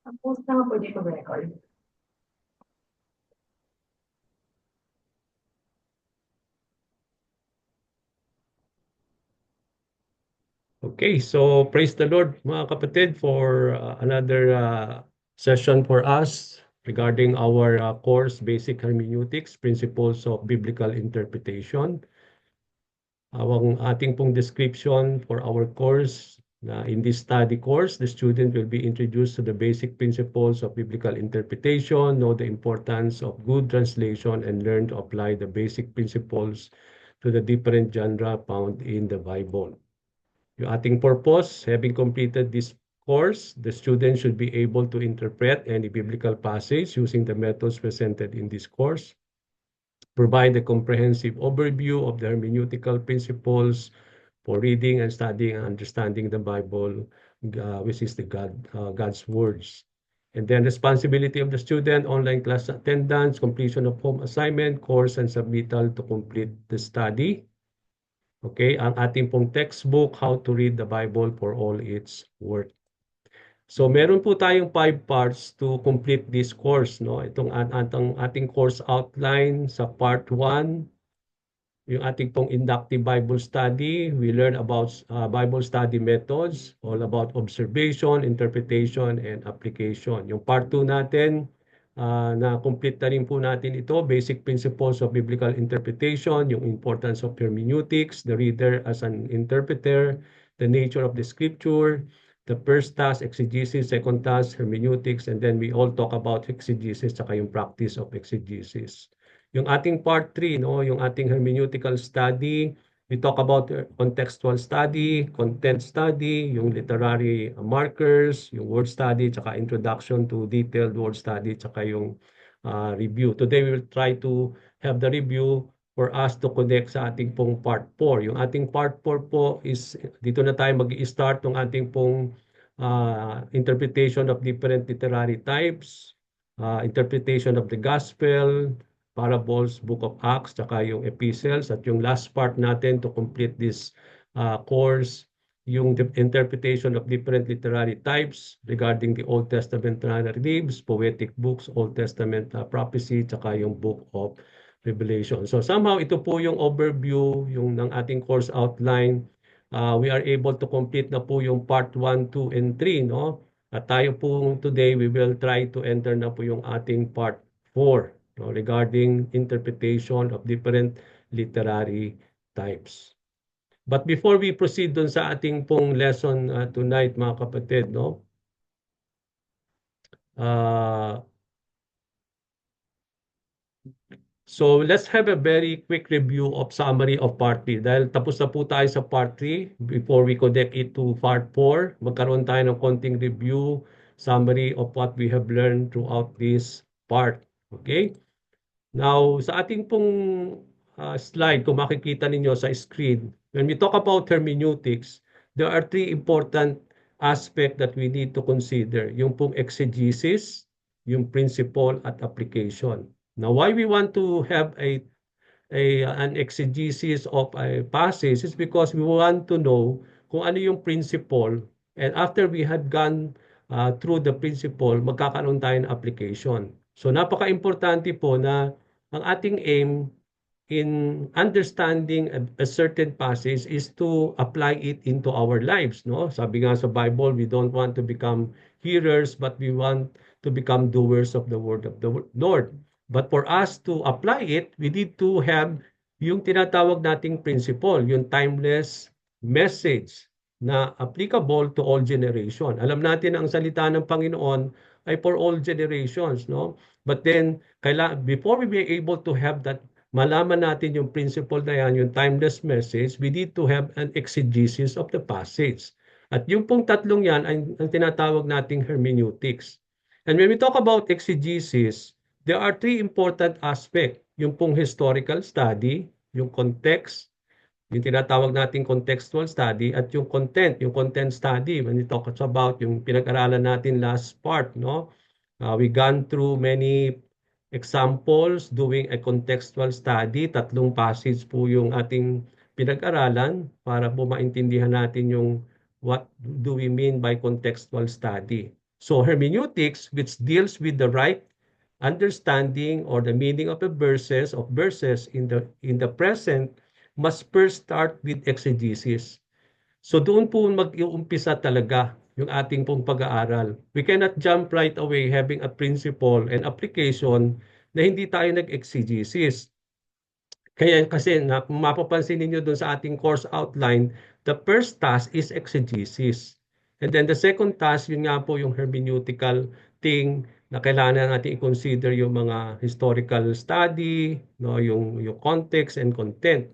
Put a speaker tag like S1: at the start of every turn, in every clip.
S1: Tapos na pwede mag-record.
S2: Okay, so praise the Lord mga kapatid for another session for us regarding our course Basic Hermeneutics, Principles of Biblical Interpretation. Ang ating pong description for our course in this study course, the student will be introduced to the basic principles of biblical interpretation, know the importance of good translation, and learn to apply the basic principles to the different genre found in the Bible. Yung ating purpose, having completed this course, the student should be able to interpret any biblical passage using the methods presented in this course, provide a comprehensive overview of the hermeneutical principles for reading and studying and understanding the Bible, which is God's words. And then responsibility of the student, online class attendance, completion of home assignment, course, and submittal to complete the study. Okay, ang ating pong textbook, How to Read the Bible for All Its Worth. So meron po tayong 5 parts to complete this course, no? Itong ating course outline sa part 1, yung ating pong inductive Bible study, we learn about Bible study methods, all about observation, interpretation, and application. Yung part 2 natin, na-complete na rin po natin ito, basic principles of biblical interpretation, yung importance of hermeneutics, the reader as an interpreter, the nature of the scripture, the first task, exegesis, second task, hermeneutics, and then we all talk about exegesis, saka yung practice of exegesis. Yung ating part 3, no, yung ating hermeneutical study, we talk about contextual study, content study, yung literary markers, yung word study, tsaka introduction to detailed word study, tsaka yung review. Today, we will try to have the review for us to connect sa ating pong part 4. Yung ating part 4 po is, dito na tayo mag-i-start ng ating pong interpretation of different literary types, interpretation of the gospel, parables, Book of Acts, tsaka yung epistles. At yung last part natin to complete this course, yung interpretation of different literary types regarding the Old Testament narratives, poetic books, Old Testament prophecy, tsaka yung Book of Revelation. So somehow ito po yung overview yung ng ating course outline. We are able to complete na po yung part 1, 2, and 3, no? At tayo po today, we will try to enter na po yung ating part 4, no, regarding interpretation of different literary types. But before we proceed dun sa ating pong lesson tonight, mga kapatid, no? Uh, so let's have a very quick review of summary of part 3. Dahil tapos na po tayo sa part 3, before we connect it to part 4, magkaroon tayo ng konting review, summary of what we have learned throughout this part. Okay? Now, sa ating pong slide, kung makikita ninyo sa screen, when we talk about hermeneutics, there are 3 important aspects that we need to consider. Yung pong exegesis, yung principle at application. Now, why we want to have an exegesis of a passage is because we want to know kung ano yung principle, and after we have gone through the principle, magkakaroon tayo ng application. So napaka-importante po na ang ating aim in understanding a certain passage is to apply it into our lives, no? Sabi nga sa Bible, we don't want to become hearers, but we want to become doers of the word of the Lord. But for us to apply it, we need to have yung tinatawag nating principle, yung timeless message na applicable to all generation. Alam natin ang salita ng Panginoon ay for all generations, no? But then, before we be able to have that, malaman natin yung principle na yan, yung timeless message, we need to have an exegesis of the passage. At yung pong tatlong yan ay ang tinatawag nating hermeneutics. And when we talk about exegesis, there are 3 important aspects. Yung pong historical study, yung context, yung tinatawag nating contextual study, at yung content study. When we talk about yung pinag-aralan natin last part, no? We gone through many examples doing a contextual study. 3 passage po yung ating pinag-aralan para po maintindihan natin yung what do we mean by contextual study. So hermeneutics, which deals with the right understanding or the meaning of the verses in the present, must first start with exegesis. So doon po mag-uumpisa talaga yung ating pong pag-aaral. We cannot jump right away having a principle and application na hindi tayo nag-exegesis. Kaya kasi kung mapapansin ninyo doon sa ating course outline, the first task is exegesis. And then the second task, yun nga po yung hermeneutical thing na kailangan natin i-consider yung mga historical study, no, yung context and content,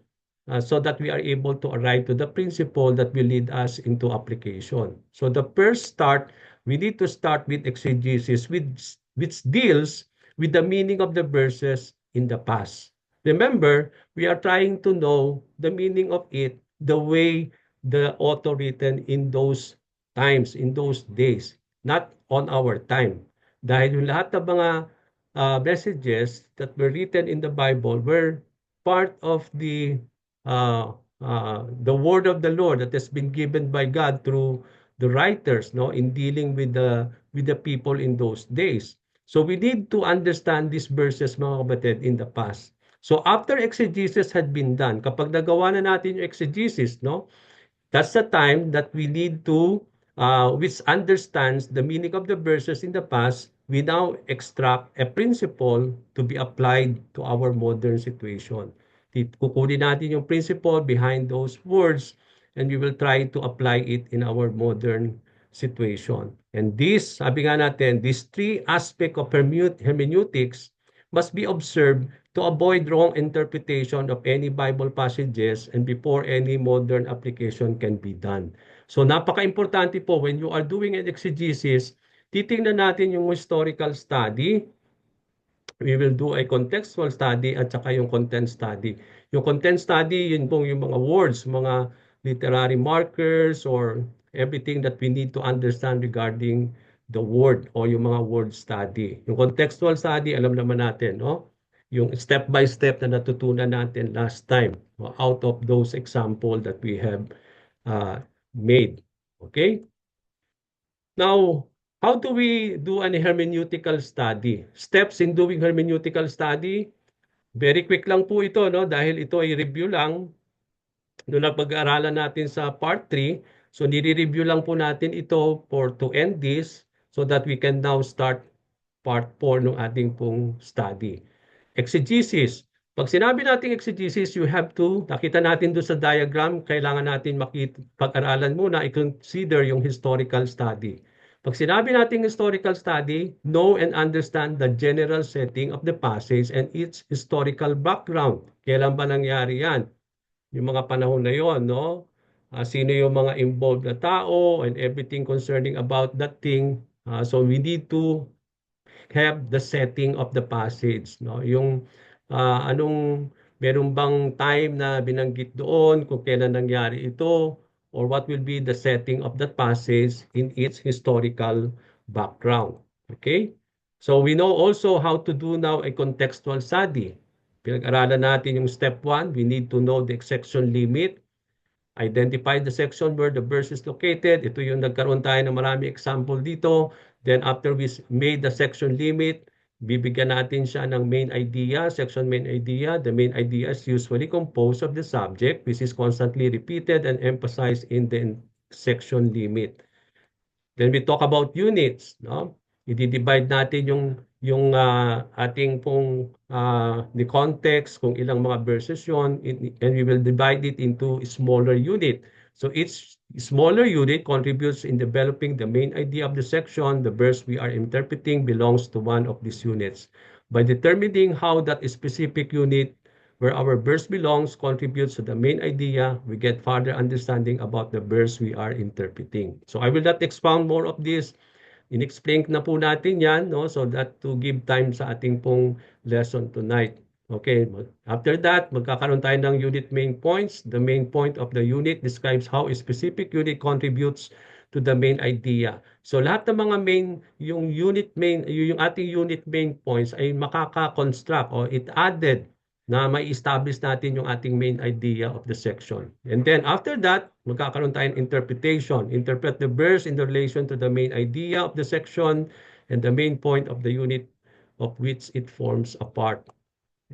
S2: so that we are able to arrive to the principle that will lead us into application. So the first start, we need to start with exegesis, which deals with the meaning of the verses in the past. Remember, we are trying to know the meaning of it the way the author written in those times, in those days, not on our time. Dahil yung lahat ng mga messages that were written in the Bible were part of the word of the Lord that has been given by God through the writers, no, in dealing with the people in those days. So we need to understand these verses, mga kapatid, in the past. So after exegesis had been done, kapag nagawa na natin yung exegesis, no, that's the time that we need to, which understands the meaning of the verses in the past, we now extract a principle to be applied to our modern situation. Kukunin natin yung principle behind those words and we will try to apply it in our modern situation. And this, sabi nga natin, these three aspects of hermeneutics must be observed to avoid wrong interpretation of any Bible passages and before any modern application can be done. So napaka-importante po when you are doing an exegesis, titingnan natin yung historical study, we will do a contextual study at saka yung content study. Yung content study, yun pong yung mga words, mga literary markers or everything that we need to understand regarding the word o yung mga word study. Yung contextual study, alam naman natin, no? Yung step by step na natutunan natin last time, no? Out of those example that we have made. Okay? Now, how do we do an hermeneutical study? Steps in doing hermeneutical study, very quick lang po ito, no? Dahil ito ay review lang nung napag-aaralan natin sa part 3. So, nire-review lang po natin ito to end this so that we can now start part 4 ng ating pong study. Exegesis. Pag sinabi natin exegesis, you have to, nakita natin doon sa diagram, kailangan natin pag-aralan muna, i-consider yung historical study. Pag sinabi natin historical study, know and understand the general setting of the passage and its historical background. Kailan ba nangyari yan? Yung mga panahon na yon, no? Sino yung mga involved na tao and everything concerning about that thing. So we need to have the setting of the passage, no? Yung meron bang time na binanggit doon kung kailan nangyari ito or what will be the setting of that passage in its historical background. Okay? So we know also how to do now a contextual study. Pinag-aralan natin yung step 1, we need to know the section limit, identify the section where the verse is located. Ito yung nagkaroon tayo ng marami example dito. Then after we made the section limit, bibigyan natin siya ng main idea, section main idea. The main idea is usually composed of the subject, which is constantly repeated and emphasized in the section limit. Then we talk about units, no? I-divide natin yung ating pong the context, kung ilang mga verses yon, and we will divide it into smaller unit. So each smaller unit contributes in developing the main idea of the section. The verse we are interpreting belongs to one of these units. By determining how that specific unit where our verse belongs contributes to the main idea, we get further understanding about the verse we are interpreting. So I will not expound more of this. In-explain na po natin yan, no? So that to give time sa ating pong lesson tonight. Okay, after that, magkakaroon tayo ng unit main points. The main point of the unit describes how a specific unit contributes to the main idea. So lahat ng mga yung ating unit main points ay makaka-construct or it added na mai-establish natin yung ating main idea of the section. And then after that, magkakaroon tayong interpretation. Interpret the verse in relation to the main idea of the section and the main point of the unit of which it forms a part.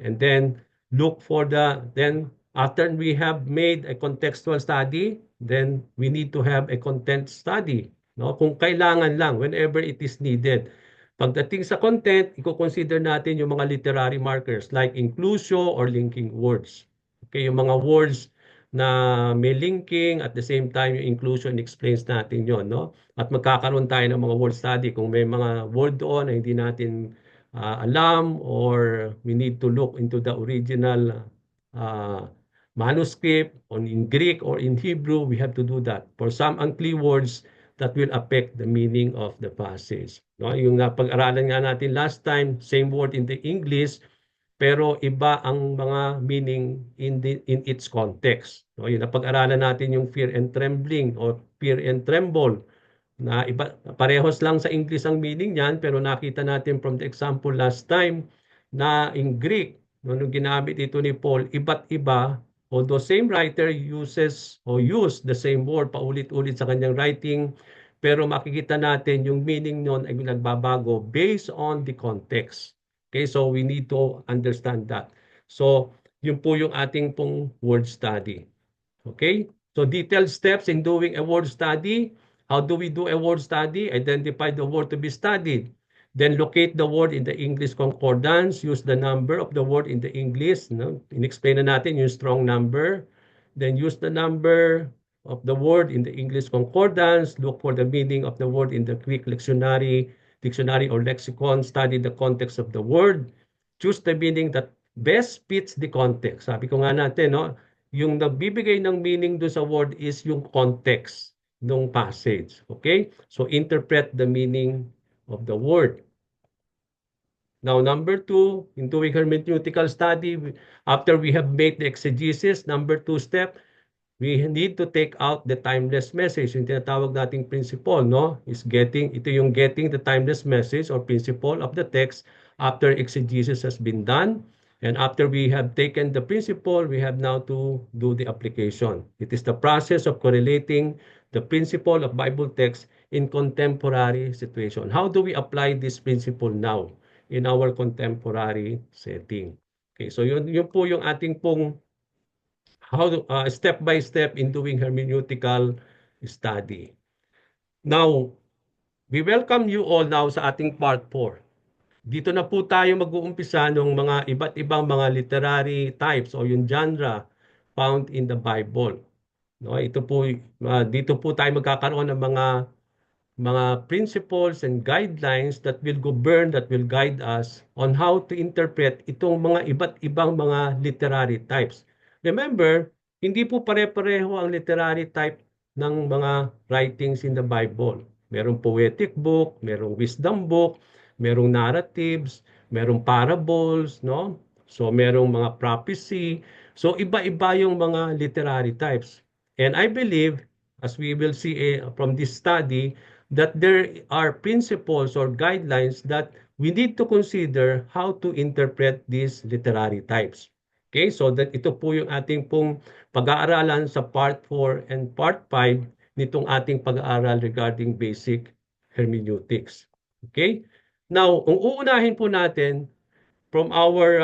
S2: And then look for then after we have made a contextual study, then we need to have a content study. No? Kung kailangan lang, whenever it is needed. Pagdating sa content, i-consider natin yung mga literary markers like inclusio or linking words. Okay, yung mga words na may linking at the same time yung inclusion explains natin yon, no? At magkakaroon tayo ng mga word study kung may mga word doon na hindi natin alam or we need to look into the original uh, manuscript on in Greek or in Hebrew, we have to do that. For some unclear words, that will affect the meaning of the passage. No, yung napag-aralan nga natin last time, same word in the English, pero iba ang mga meaning in its context. No, yung napag-aralan natin yung fear and trembling or fear and tremble na iba parehos lang sa English ang meaning niyan, pero nakita natin from the example last time na in Greek, no, nung ginamit ito ni Paul, iba't iba, although same writer uses or use the same word paulit-ulit sa kanyang writing, pero makikita natin yung meaning nun ay nagbabago based on the context. Okay, so we need to understand that. So, yun po yung ating pong word study. Okay, so detailed steps in doing a word study. How do we do a word study? Identify the word to be studied. Then locate the word in the English concordance. Use the number of the word in the English. No? In-explain na natin yung strong number. Then use the number of the word in the English concordance. Look for the meaning of the word in the Greek dictionary or lexicon. Study the context of the word. Choose the meaning that best fits the context. Sabi ko nga natin, no? Yung nagbibigay ng meaning doon sa word is yung context ng passage. Okay? So interpret the meaning of the word. Now, number 2, in doing hermeneutical study, after we have made the exegesis, number 2 step, we need to take out the timeless message. Yung tinatawag nating principle, no? Ito yung getting the timeless message or principle of the text after exegesis has been done. And after we have taken the principle, we have now to do the application. It is the process of correlating the principle of Bible text in contemporary situation. How do we apply this principle now in our contemporary setting? Okay, so yun po yung ating pong step by step in doing hermeneutical study. Now, we welcome you all now sa ating part 4. Dito na po tayo mag-uumpisa ng mga iba't ibang mga literary types o yung genre found in the Bible. No, ito po dito po tayo magkakaroon ng mga principles and guidelines that will govern, that will guide us on how to interpret itong mga iba't ibang mga literary types. Remember, hindi po pare-pareho ang literary type ng mga writings in the Bible. Merong poetic book, merong wisdom book, merong narratives, merong parables, no? So merong mga prophecy. So iba-iba yung mga literary types. And I believe, as we will see from this study, that there are principles or guidelines that we need to consider how to interpret these literary types. Okay, so that ito po yung ating pong pag-aaralan sa part 4 and part 5 nitong ating pag-aaral regarding basic hermeneutics. Okay? Now, kung uunahin po natin from our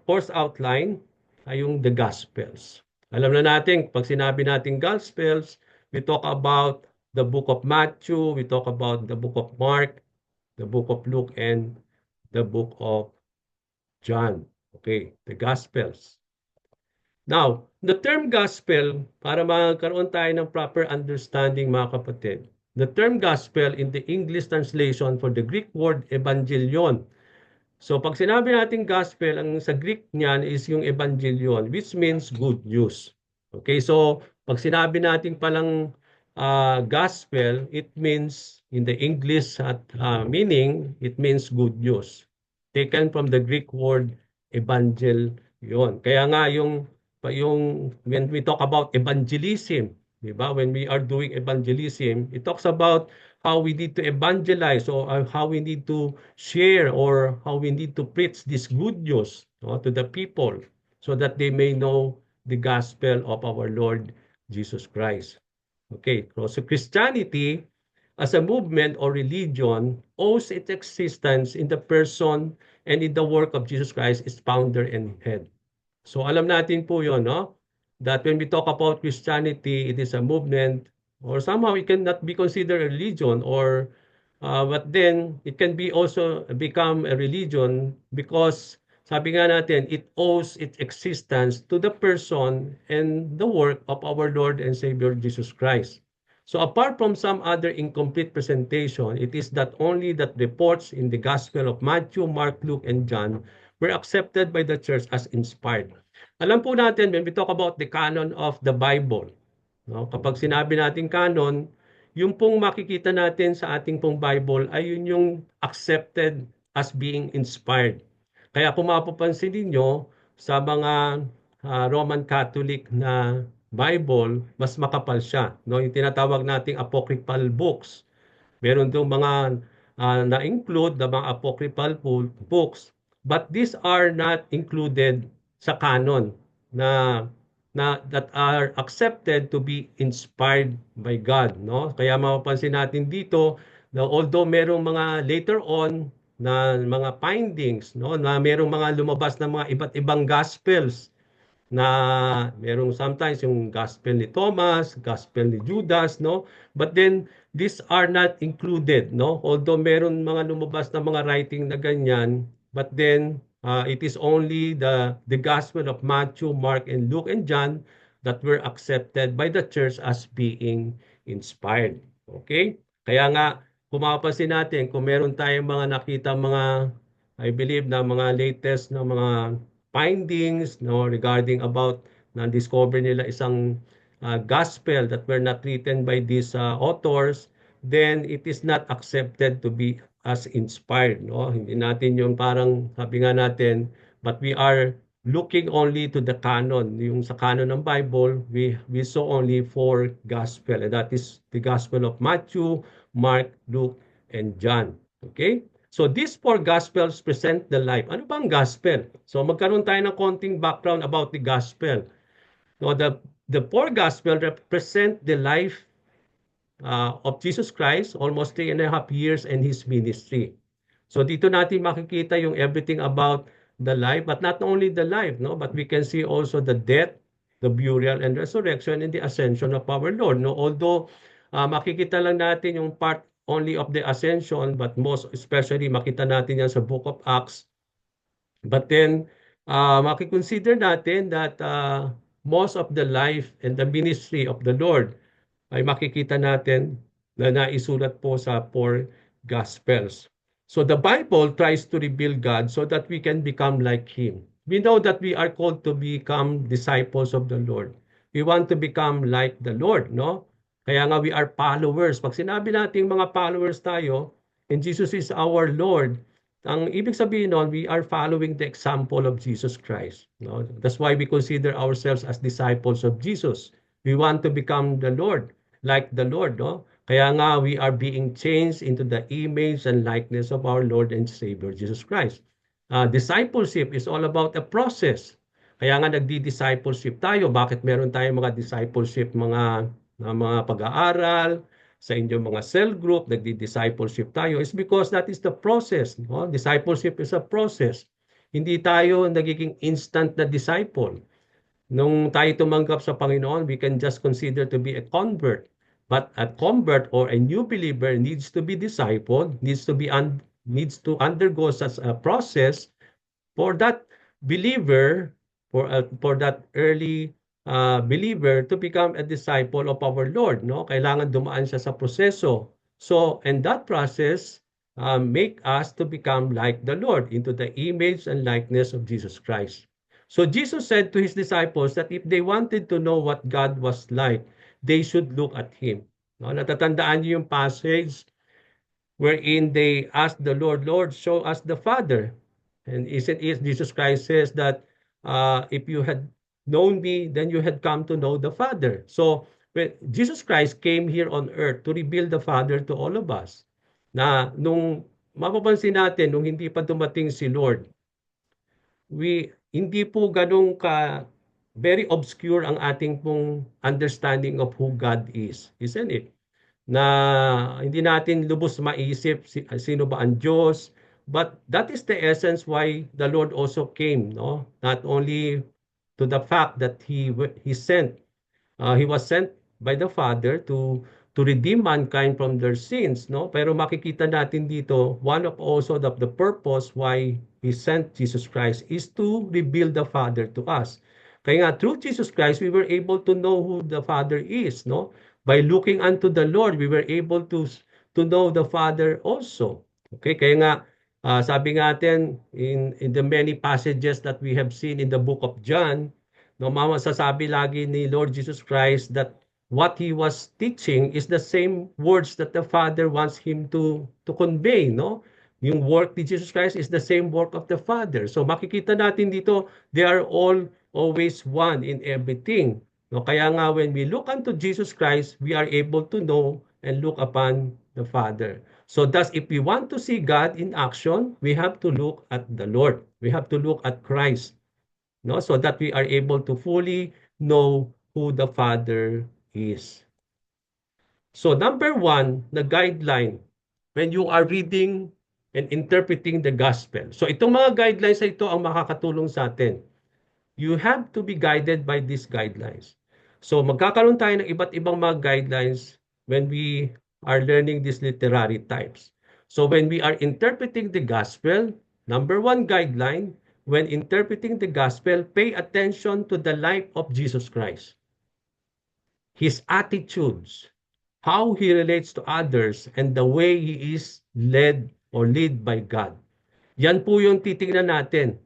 S2: course outline ay yung the Gospels. Alam na natin, pag sinabi natin Gospels, we talk about the book of Matthew, we talk about the book of Mark, the book of Luke, and the book of John. Okay, the Gospels. Now, the term gospel, para magkaroon tayo ng proper understanding mga kapatid, the term gospel in the English translation for the Greek word evangelion. So pag sinabi natin gospel, ang sa Greek niyan is yung evangelion, which means good news. Okay, so pag sinabi natin palang gospel, it means in the English meaning, it means good news. Taken from the Greek word evangelion. Kaya nga yung when we talk about evangelism, di ba? When we are doing evangelism, it talks about how we need to evangelize or how we need to share or how we need to preach this good news, no, to the people. so that they may know the gospel of our Lord Jesus Christ. Okay, so Christianity as a movement or religion owes its existence in the person and in the work of Jesus Christ, its founder and head. So alam natin po yon, no? That when we talk about Christianity, it is a movement or somehow it cannot be considered a religion or but then it can be also become a religion because sabi nga natin, it owes its existence to the person and the work of our Lord and Savior Jesus Christ. So apart from some other incomplete presentation, it is that only that reports in the Gospel of Matthew, Mark, Luke, and John were accepted by the church as inspired. Alam po natin when we talk about the canon of the Bible, no? Kapag sinabi natin canon, yung pong makikita natin sa ating pong Bible ay yun yung accepted as being inspired. Kaya kung mapapansin ninyo sa mga Roman Catholic na Bible, mas makapal siya, no? Yung tinatawag nating apocryphal books. Meron dong mga na-include the mga apocryphal books, but these are not included sa canon na that are accepted to be inspired by God, no? Kaya mapapansin natin dito na although merong mga later on na mga findings, no, na merong mga lumabas na mga iba't ibang gospels na merong sometimes yung gospel ni Thomas, gospel ni Judas, no? But then these are not included, no? Although meron mga lumabas na mga writing na ganyan, but then it is only the gospel of Matthew, Mark, and Luke and John that were accepted by the church as being inspired. Okay? Kaya nga, kung mapapansin natin, kung meron tayong mga nakita mga, I believe na mga latest na mga findings, no, regarding about na-discover nila isang gospel that were not written by these authors, then it is not accepted to be as inspired, no? Hindi natin yung parang sabi nga natin, but we are looking only to the canon. Yung sa canon ng Bible, we saw only four gospel, and that is the gospel of Matthew, Mark, Luke, and John. Okay? So these four gospels present the life. Ano bang gospel? So magkaroon tayo ng konting background about the gospel. So the four gospel represent the life of Jesus Christ, almost 3.5 years in his ministry. So dito natin makikita yung everything about the life, but not only the life, no, but we can see also the death, the burial and resurrection and the ascension of our Lord, no. Although makikita lang natin yung part only of the ascension, but most especially makita natin yan sa book of Acts. But then makikonsider natin that most of the life and the ministry of the Lord ay makikita natin na naisulat po sa four Gospels. So the Bible tries to reveal God so that we can become like Him. We know that we are called to become disciples of the Lord. We want to become like the Lord, no? Kaya nga we are followers. Pag sinabi natin mga followers tayo, and Jesus is our Lord, ang ibig sabihin nun, we are following the example of Jesus Christ. No? That's why we consider ourselves as disciples of Jesus. We want to become the Lord, like the Lord. No? Kaya nga, we are being changed into the image and likeness of our Lord and Savior, Jesus Christ. Discipleship is all about a process. Kaya nga nagdi-discipleship tayo. Bakit meron tayong mga discipleship, mga pag-aaral, sa inyong mga cell group, nagdi-discipleship tayo, is because that is the process. No? Discipleship is a process. Hindi tayo nagiging instant na disciple. Nung tayo tumanggap sa Panginoon, we can just consider to be a convert. But a convert or a new believer needs to be discipled, needs to undergo such a process for that believer, for that early believer to become a disciple of our Lord, no? Kailangan dumaan siya sa proseso. So, and that process make us to become like the Lord into the image and likeness of Jesus Christ. So Jesus said to his disciples that if they wanted to know what God was like, they should look at him. No? Natatandaan niyo yung passage wherein they asked the Lord, Lord, show us the Father. And isn't it Jesus Christ says that if you had known me, then you had come to know the Father. So when Jesus Christ came here on earth to reveal the Father to all of us, na nung mapapansin natin, nung hindi pa dumating si Lord, hindi po ganun very obscure ang ating pong understanding of who God is, isn't it? Na hindi natin lubos maisip sino ba ang Diyos. But that is the essence why the Lord also came, no? Not only to the fact that he was sent by the Father to redeem mankind from their sins, no? Pero makikita natin dito, one of also the purpose why he sent Jesus Christ is to reveal the Father to us. Kaya nga, through Jesus Christ, we were able to know who the Father is, no? By looking unto the Lord, we were able to know the Father also. Okay, kaya nga, sabi nga natin in the many passages that we have seen in the book of John, no, masasabi lagi ni Lord Jesus Christ that what he was teaching is the same words that the Father wants him to convey, no? Yung work ni Jesus Christ is the same work of the Father. So makikita natin dito, they are all always one in everything. No, kaya nga when we look unto Jesus Christ, we are able to know and look upon the Father. So thus, if we want to see God in action, we have to look at the Lord. We have to look at Christ, no? So that we are able to fully know who the Father is. So number one, the guideline when you are reading and interpreting the gospel. So itong mga guidelines na ito ang makakatulong sa atin. You have to be guided by these guidelines. So magkakaroon tayo ng iba't ibang mga guidelines when we are learning these literary types. So when we are interpreting the gospel, number one guideline, when interpreting the gospel, pay attention to the life of Jesus Christ, his attitudes, how he relates to others, and the way he is led or led by God. Yan po yung titingnan natin.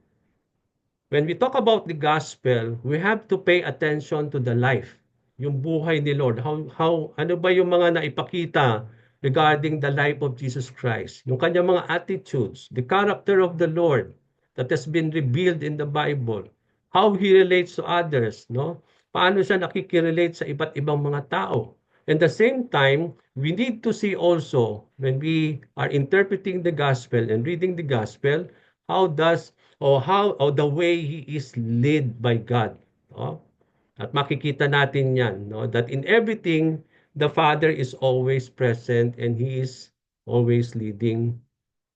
S2: When we talk about the gospel, we have to pay attention to the life, yung buhay ni Lord. Ano ba yung mga naipakita regarding the life of Jesus Christ? Yung kanyang mga attitudes, the character of the Lord that has been revealed in the Bible. How he relates to others, no? Paano siya nakikirelate sa iba't ibang mga tao? At the same time, we need to see also when we are interpreting the gospel and reading the gospel, how does or the way he is led by God, no? At makikita natin 'yan, no, that in everything the Father is always present and he is always leading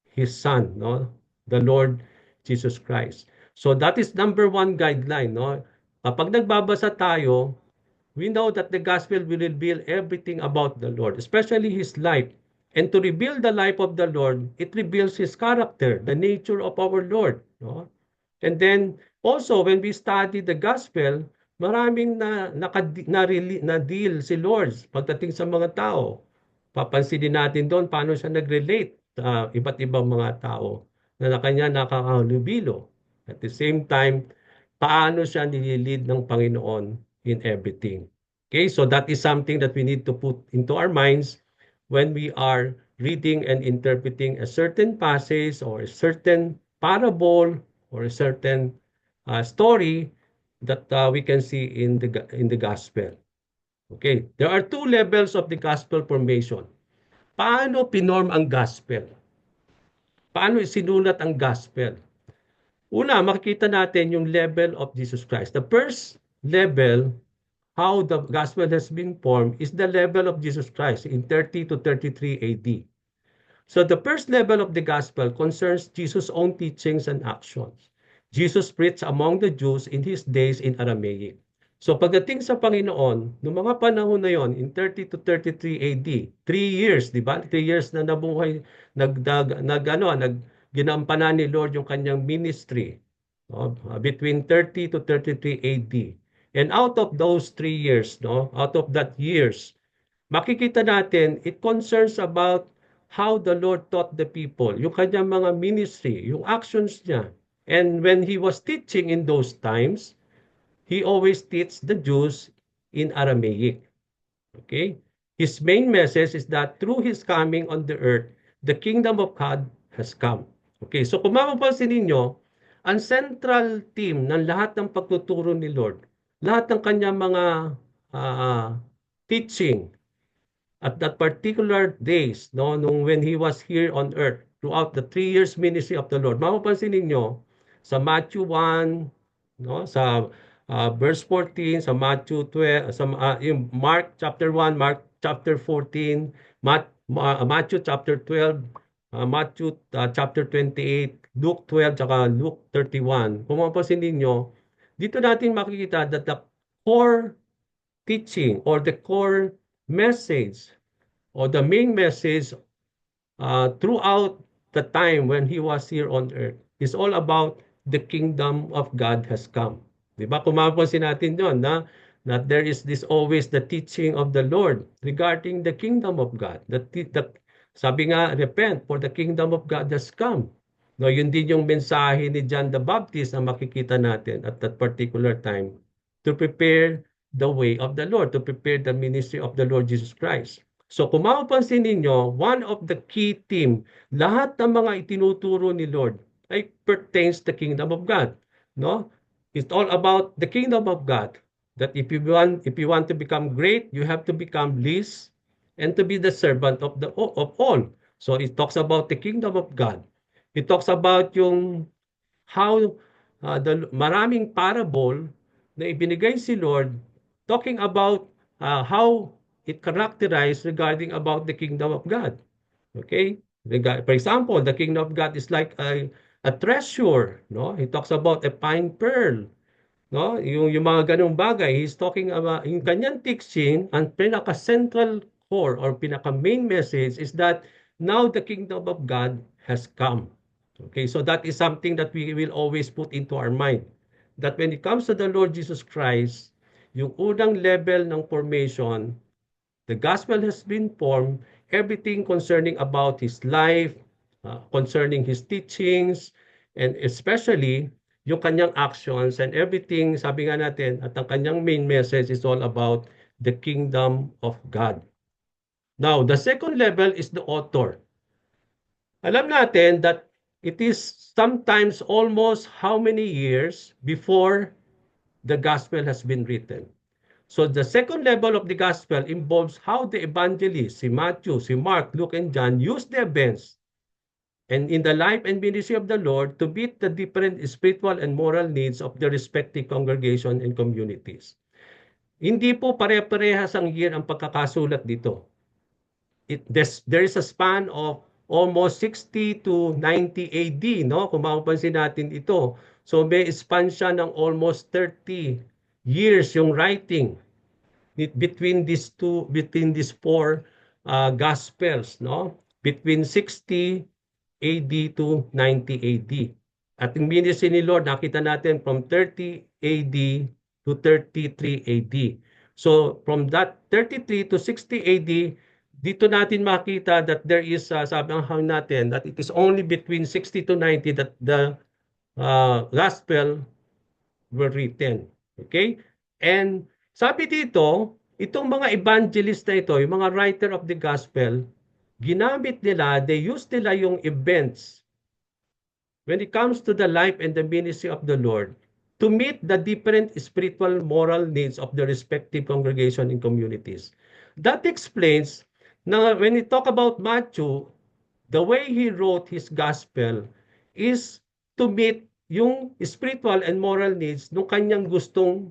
S2: his son, no, the Lord Jesus Christ. So that is number one guideline, no? Kapag nagbabasa tayo, we know that the gospel will reveal everything about the Lord, especially his life. And to reveal the life of the Lord, it reveals his character, the nature of our Lord, no? And then also when we study the gospel, maraming na deal si Lord pagdating sa mga tao. Papansinin natin doon paano siya nag-relate sa iba't ibang mga tao na kanya nakakalubilo. At the same time, paano siya nililid ng Panginoon in everything. Okay, so that is something that we need to put into our minds when we are reading and interpreting a certain passage or a certain parable or a certain story that we can see in the gospel. Okay, there are two levels of the gospel formation. Paano pinorm ang gospel? Paano isinulat ang gospel? Una, makikita natin yung level of Jesus Christ. The first level, how the gospel has been formed, is the level of Jesus Christ in 30 to 33 AD. So the first level of the gospel concerns Jesus' own teachings and actions. Jesus preached among the Jews in his days in Aramaic. So pagdating sa Panginoon, noong mga panahon na yon, in 30 to 33 AD, 3 years, di ba? 3 years na nabuhay, ginampanan ni Lord yung kanyang ministry, no? Between 30 to 33 AD. And out of those 3 years, no? Out of that years, makikita natin, it concerns about how the Lord taught the people, yung kanyang mga ministry, yung actions niya. And when he was teaching in those times, he always teach the Jews in Aramaic. Okay? His main message is that through his coming on the earth, the kingdom of God has come. Okay, so kung mapapansin ninyo, ang central theme ng lahat ng pagtuturo ni Lord, lahat ng kanyang mga teaching at that particular days, no, nung when he was here on earth, throughout the 3 years ministry of the Lord, mapapansin ninyo, sa Matthew 1, no? Sa verse 14, sa Matthew 12, yung Mark chapter 1, Mark chapter 14, Matthew chapter 12, Matthew chapter 28, Luke 12, tsaka Luke 31. Kung mapapansin ninyo, dito natin makikita that the core teaching or the core message or the main message throughout the time when he was here on earth is all about the kingdom of God has come. Di ba? Kung mapapansin natin yun, that there is this always the teaching of the Lord regarding the kingdom of God. Sabi nga, repent for the kingdom of God has come. No, yun din yung mensahe ni John the Baptist na makikita natin at that particular time to prepare the way of the Lord, to prepare the ministry of the Lord Jesus Christ. So kung mapapansin ninyo, one of the key theme, lahat ng mga itinuturo ni Lord ay pertains the kingdom of God. No? It's all about the kingdom of God. That if you want to become great, you have to become least and to be the servant of all. So it talks about the kingdom of God. It talks about yung how maraming parable na ibinigay si Lord talking about how it characterized regarding about the kingdom of God. Okay? For example, the kingdom of God is like a treasure, no? He talks about a fine pearl, no? Yung mga ganung bagay, he's talking about yung kanyang teaching, ang pinaka-central core or pinaka-main message is that now the kingdom of God has come. Okay, so that is something that we will always put into our mind. That when it comes to the Lord Jesus Christ, yung unang level ng formation, the gospel has been formed, everything concerning about his life, concerning his teachings, and especially yung kanyang actions and everything, sabi nga natin, at ang kanyang main message is all about the kingdom of God. Now, the second level is the author. Alam natin that it is sometimes almost how many years before the gospel has been written. So the second level of the gospel involves how the evangelists, si Matthew, si Mark, Luke, and John use the events and in the life and ministry of the Lord to meet the different spiritual and moral needs of their respective congregation and communities. Hindi po pare-parehas ang year ang pagkakasulat dito. There is a span of almost 60 to 90 AD, no? Kung mapapansin natin ito. So may span siya ng almost 30 years yung writing between these four gospels, no? Between 60 AD to 90 AD. At yung ministry ni Lord, nakita natin from 30 AD to 33 AD. So from that 33 to 60 AD, dito natin makita that there is, sabi natin, that it is only between 60 to 90 that the gospel were written. Okay? And sabi dito, itong mga evangelist na ito, yung mga writer of the gospel, ginamit nila, they use nila yung events when it comes to the life and the ministry of the Lord to meet the different spiritual moral needs of the respective congregation and communities. That explains na when we talk about Matthew, the way he wrote his gospel is to meet yung spiritual and moral needs ng kanyang gustong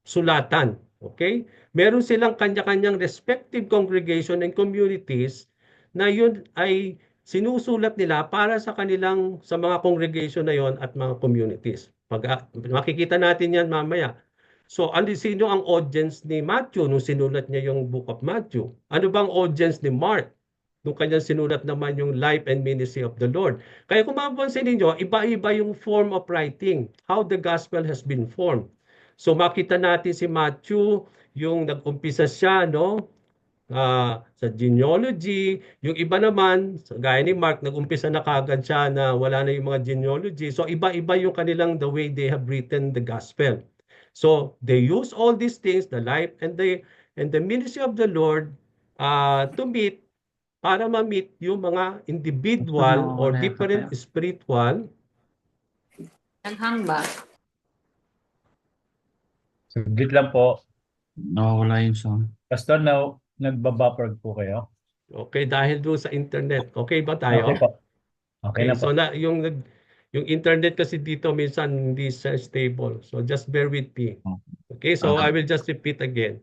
S2: sulatan. Okay? Meron silang kanya-kanyang respective congregation and communities na yun ay sinusulat nila para sa mga congregation na yon at mga communities. Makikita natin yan mamaya. So, sino ang audience ni Matthew nung sinulat niya yung Book of Matthew? Ano bang audience ni Mark nung kanyang sinulat naman yung Life and Ministry of the Lord? Kaya kung mapapansin ninyo, iba-iba yung form of writing, how the gospel has been formed. So makita natin si Matthew, yung nag-umpisa siya, no? Sa genealogy, yung iba naman, gaya ni Mark, nag-umpisa na kagad siya na wala na yung mga genealogy. So iba-iba yung kanilang the way they have written the gospel. So they use all these things, the life and the ministry of the Lord para ma-meet yung mga individual or different spiritual.
S3: Naghang ba?
S4: Saglit lang po.
S5: Nawawala yung sound.
S4: Pastor, nagbabuffer po kayo?
S2: Okay, dahil doon sa internet. Okay ba tayo?
S4: Okay po. Okay na po.
S2: So Yung internet kasi dito minsan hindi siya stable. So just bear with me. Okay, so I will just repeat again.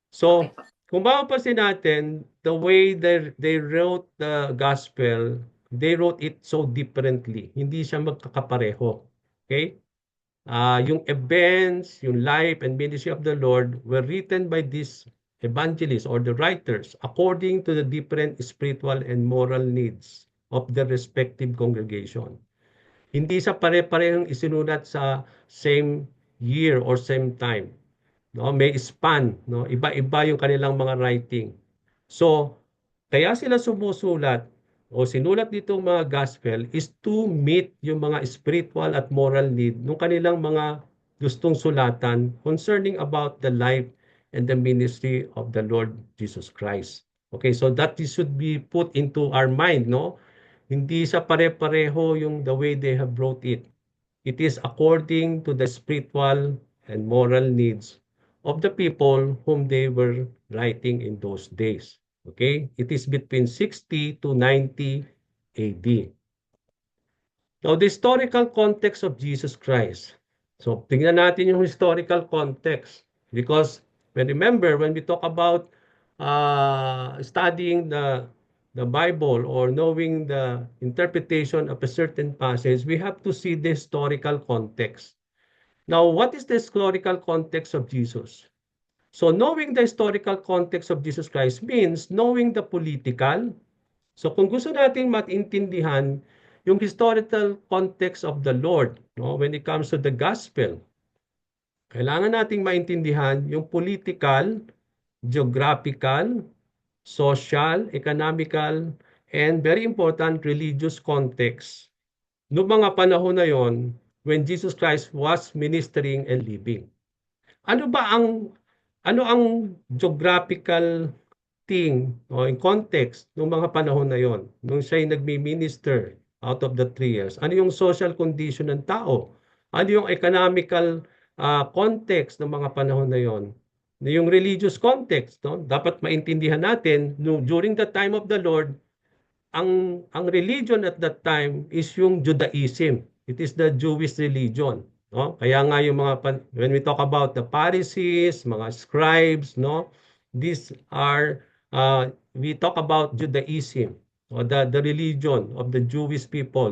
S2: So, kung mapapansin natin, the way they wrote the gospel, they wrote it so differently. Hindi siya magkakapareho. Okay? Yung events, yung life and ministry of the Lord were written by these evangelists or the writers according to the different spiritual and moral needs of the respective congregation. Hindi sa pare-parehong isinulat sa same year or same time. No, may span, no? Iba-iba yung kanilang mga writing. So, kaya sila sumusulat o sinulat ditong mga gospel is to meet yung mga spiritual at moral need ng kanilang mga gustong sulatan concerning about the life and the ministry of the Lord Jesus Christ. Okay, so that should be put into our mind, no? Hindi sa pare-pareho yung the way they have wrote it. It is according to the spiritual and moral needs of the people whom they were writing in those days. Okay? It is between 60 to 90 AD. Now, the historical context of Jesus Christ. So, tingnan natin yung historical context. Because, remember, when we talk about studying the Bible or knowing the interpretation of a certain passage, we have to see the historical context. Now, what is the historical context of Jesus? So, knowing the historical context of Jesus Christ means knowing the political. So, kung gusto natin maintindihan yung historical context of the Lord, no, when it comes to the gospel, kailangan nating maintindihan yung political, geographical, social, economical, and very important, religious context noong mga panahon na yon when Jesus Christ was ministering and living. Ano ba ang geographical thing o in context ng mga panahon na yon nung siya'y nagmi-minister out of the 3 years? Ano yung social condition ng tao? Ano yung economical context ng mga panahon na yon? Yung religious context, no? Dapat maintindihan natin no, during the time of the Lord, ang religion at that time is yung Judaism. It is the Jewish religion, no? Kaya nga yung when we talk about the Pharisees, mga scribes, no? These are we talk about Judaism o the religion of the Jewish people,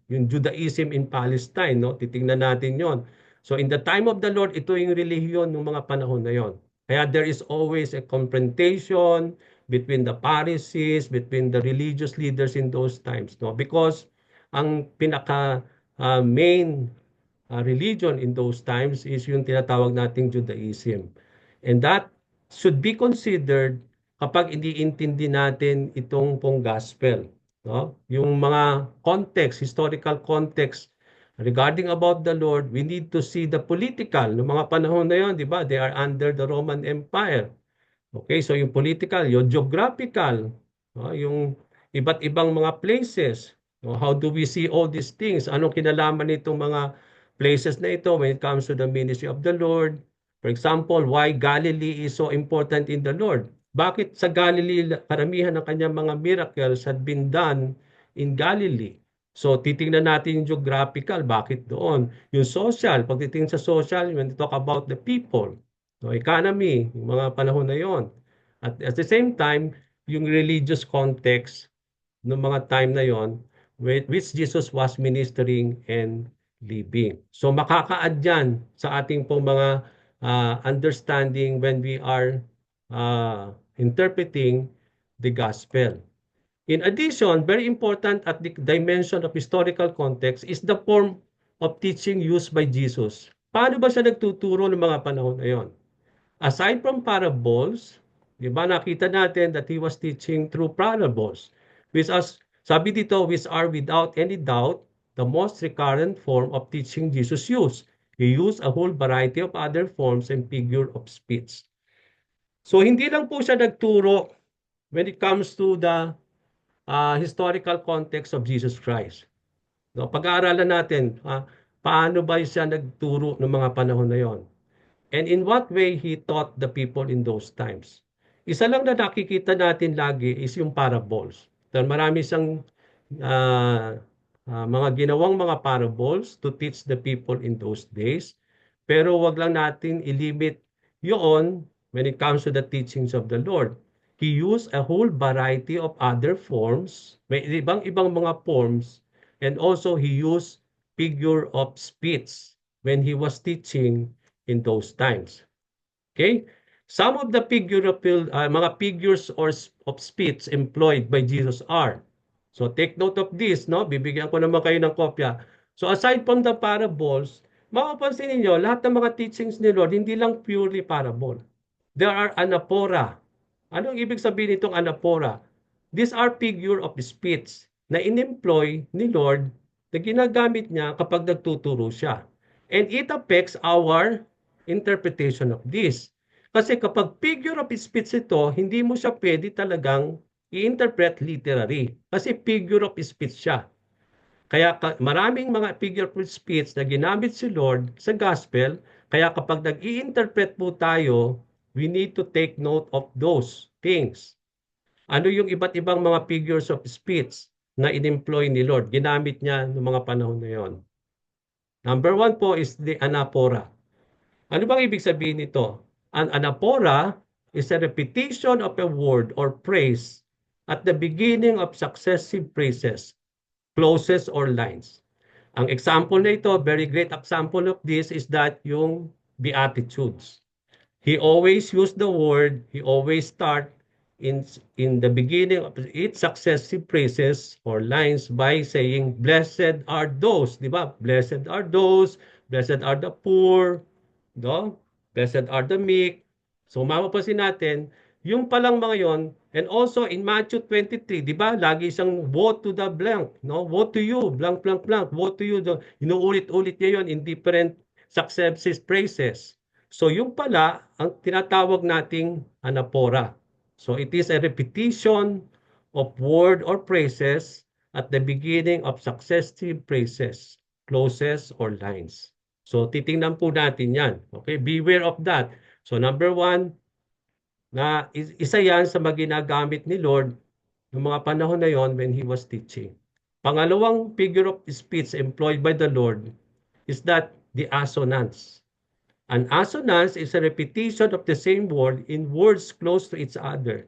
S2: yung Judaism in Palestine, no? Titingnan natin 'yon. So in the time of the Lord, ito yung relihiyon ng mga panahon na 'yon. Kaya there is always a confrontation between the Pharisees, between the religious leaders in those times, no? Because ang pinaka main religion in those times is yung tinatawag nating Judaism. And that should be considered kapag iniintindi natin itong pong gospel, no? Yung mga context, historical context regarding about the Lord, we need to see the political ng mga panahon na yon, di ba? They are under the Roman Empire. Okay, so yung political, yung geographical, yung iba't ibang mga places. How do we see all these things? Anong kinalaman nitong mga places na ito when it comes to the ministry of the Lord? For example, why Galilee is so important in the Lord? Bakit sa Galilee karamihan ng kanyang mga miracles had been done in Galilee? So titingnan natin yung geographical, bakit doon? Yung social, pag titingnan sa social, when we talk about the people, no, economy, yung mga panahon na yon. At the same time, yung religious context ng mga time na yon, which Jesus was ministering and living. So makaka-add yan sa ating pong mga understanding when we are interpreting the gospel. In addition, very important at the dimension of historical context is the form of teaching used by Jesus. Paano ba siya nagtuturo ng mga panahon na yon? Aside from parables, di ba nakita natin that he was teaching through parables, which as sabi dito, which are without any doubt the most recurrent form of teaching Jesus used. He used a whole variety of other forms and figure of speech. So hindi lang po siya nagturo when it comes to the historical context of Jesus Christ. No, pag-aaralan natin, paano ba siya nagturo ng mga panahon na yon? And in what way he taught the people in those times. Isa lang na nakikita natin lagi is yung parables. Marami siyang mga ginawang mga parables to teach the people in those days. Pero wag lang natin ilimit yun when it comes to the teachings of the Lord. He used a whole variety of other forms, may ibang-ibang mga forms, and also he used figure of speech when he was teaching in those times. Okay? Some of the mga figures of speech employed by Jesus are. So take note of this, no? Bibigyan ko naman kayo ng kopya. So aside from the parables, mapapansin niyo lahat ng mga teachings ni Lord hindi lang purely parable. There are anaphora. Ano ang ibig sabihin nitong anaphora? These are figure of speech na in-employ ni Lord na ginagamit niya kapag nagtuturo siya. And it affects our interpretation of this. Kasi kapag figure of speech ito, hindi mo siya pwede talagang i-interpret literally. Kasi figure of speech siya. Kaya maraming mga figure of speech na ginamit si Lord sa gospel. Kaya kapag nag-i-interpret po tayo, we need to take note of those things. Ano yung iba't ibang mga figures of speech na in-employ ni Lord? Ginamit niya noong mga panahon na yon. Number 1 po is the anaphora. Ano bang ibig sabihin nito? An anaphora is a repetition of a word or phrase at the beginning of successive phrases, clauses, or lines. Ang example na ito, very great example of this is that yung Beatitudes. He always used the word, he always start in the beginning of each successive phrases or lines by saying, blessed are those, di ba? Blessed are those, blessed are the poor, no? Blessed are the meek. So mapapansin natin, yung palang mga yon, and also in Matthew 23, di ba? Lagi siyang vote to the blank, no? Vote to you, blank, blank, blank, vote to you. Inuulit-ulit niya yon in different successive phrases. So yung pala, ang tinatawag nating anaphora. So it is a repetition of word or phrases at the beginning of successive phrases, clauses, or lines. So titingnan po natin yan. Okay, beware of that. So number 1, na isa yan sa mga ginagamit ni Lord ng mga panahon na yon when He was teaching. Pangalawang figure of speech employed by the Lord is that the assonance. An assonance is a repetition of the same word in words close to each other.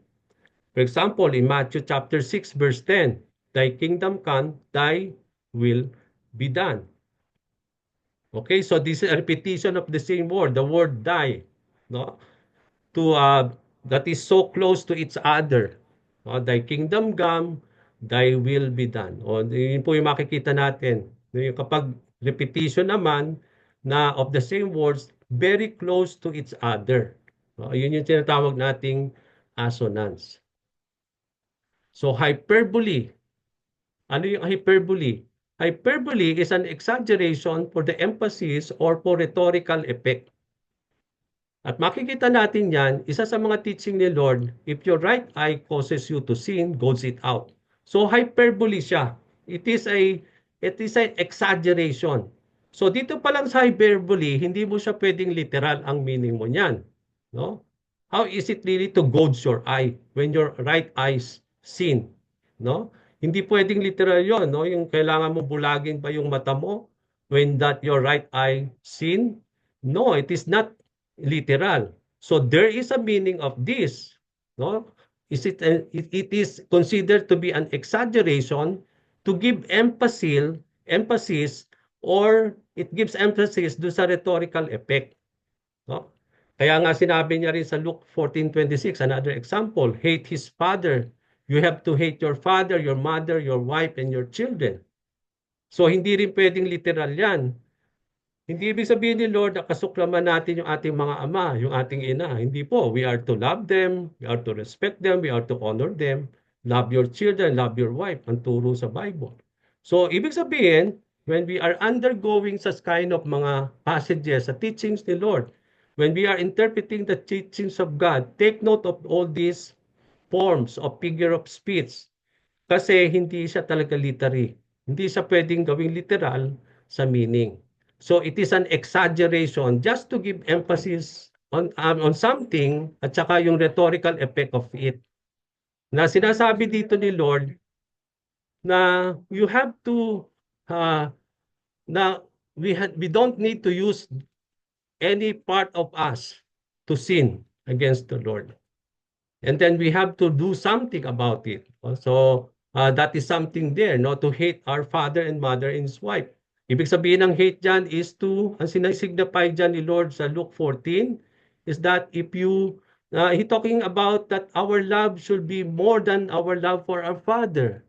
S2: For example, in Matthew chapter 6 verse 10, Thy kingdom come, Thy will be done. Okay, so this is a repetition of the same word, the word die, no? To that is so close to each other. Thy kingdom come, thy will be done. O yun po yung makikita natin. Yung kapag repetition naman na of the same words, very close to each other. Yun yung tinatawag nating assonance. So hyperbole. Ano yung hyperbole? Hyperbole is an exaggeration for the emphasis or for rhetorical effect. At makikita natin yan, isa sa mga teaching ni Lord, if your right eye causes you to sin, gouge it out. So hyperbole siya. It is an exaggeration. So dito pa lang sa hyperbole, hindi mo siya pwedeng literal ang meaning mo niyan. No? How is it really to gouge your eye when your right eye sin? No? Hindi pwedeng literal yon, no? Yung kailangan mo bulagin pa yung mata mo when that your right eye sin. No, it is not literal. So there is a meaning of this, no? It is considered to be an exaggeration to give emphasis or it gives emphasis do sa rhetorical effect, no? Kaya nga sinabi niya rin sa Luke 14:26, another example, hate his father. You have to hate your father, your mother, your wife, and your children. So hindi rin pwedeng literal yan. Hindi ibig sabihin ni Lord na kasuklaman natin yung ating mga ama, yung ating ina. Hindi po. We are to love them, we are to respect them, we are to honor them. Love your children, love your wife, ang turo sa Bible. So ibig sabihin, when we are undergoing such kind of mga passages sa teachings ni Lord, when we are interpreting the teachings of God, take note of all these forms of figure of speech kasi hindi siya talaga literary. Hindi siya pwedeng gawing literal sa meaning. So it is an exaggeration just to give emphasis on something at saka yung rhetorical effect of it. Na sinasabi dito ni Lord na you have to na we don't need to use any part of us to sin against the Lord. And then we have to do something about it. So that is something there, no? To hate our father and mother and his wife. Ibig sabihin ng hate dyan is to, ang sinasignify dyan ni Lord sa Luke 14, is that if you, he talking about that our love should be more than our love for our father.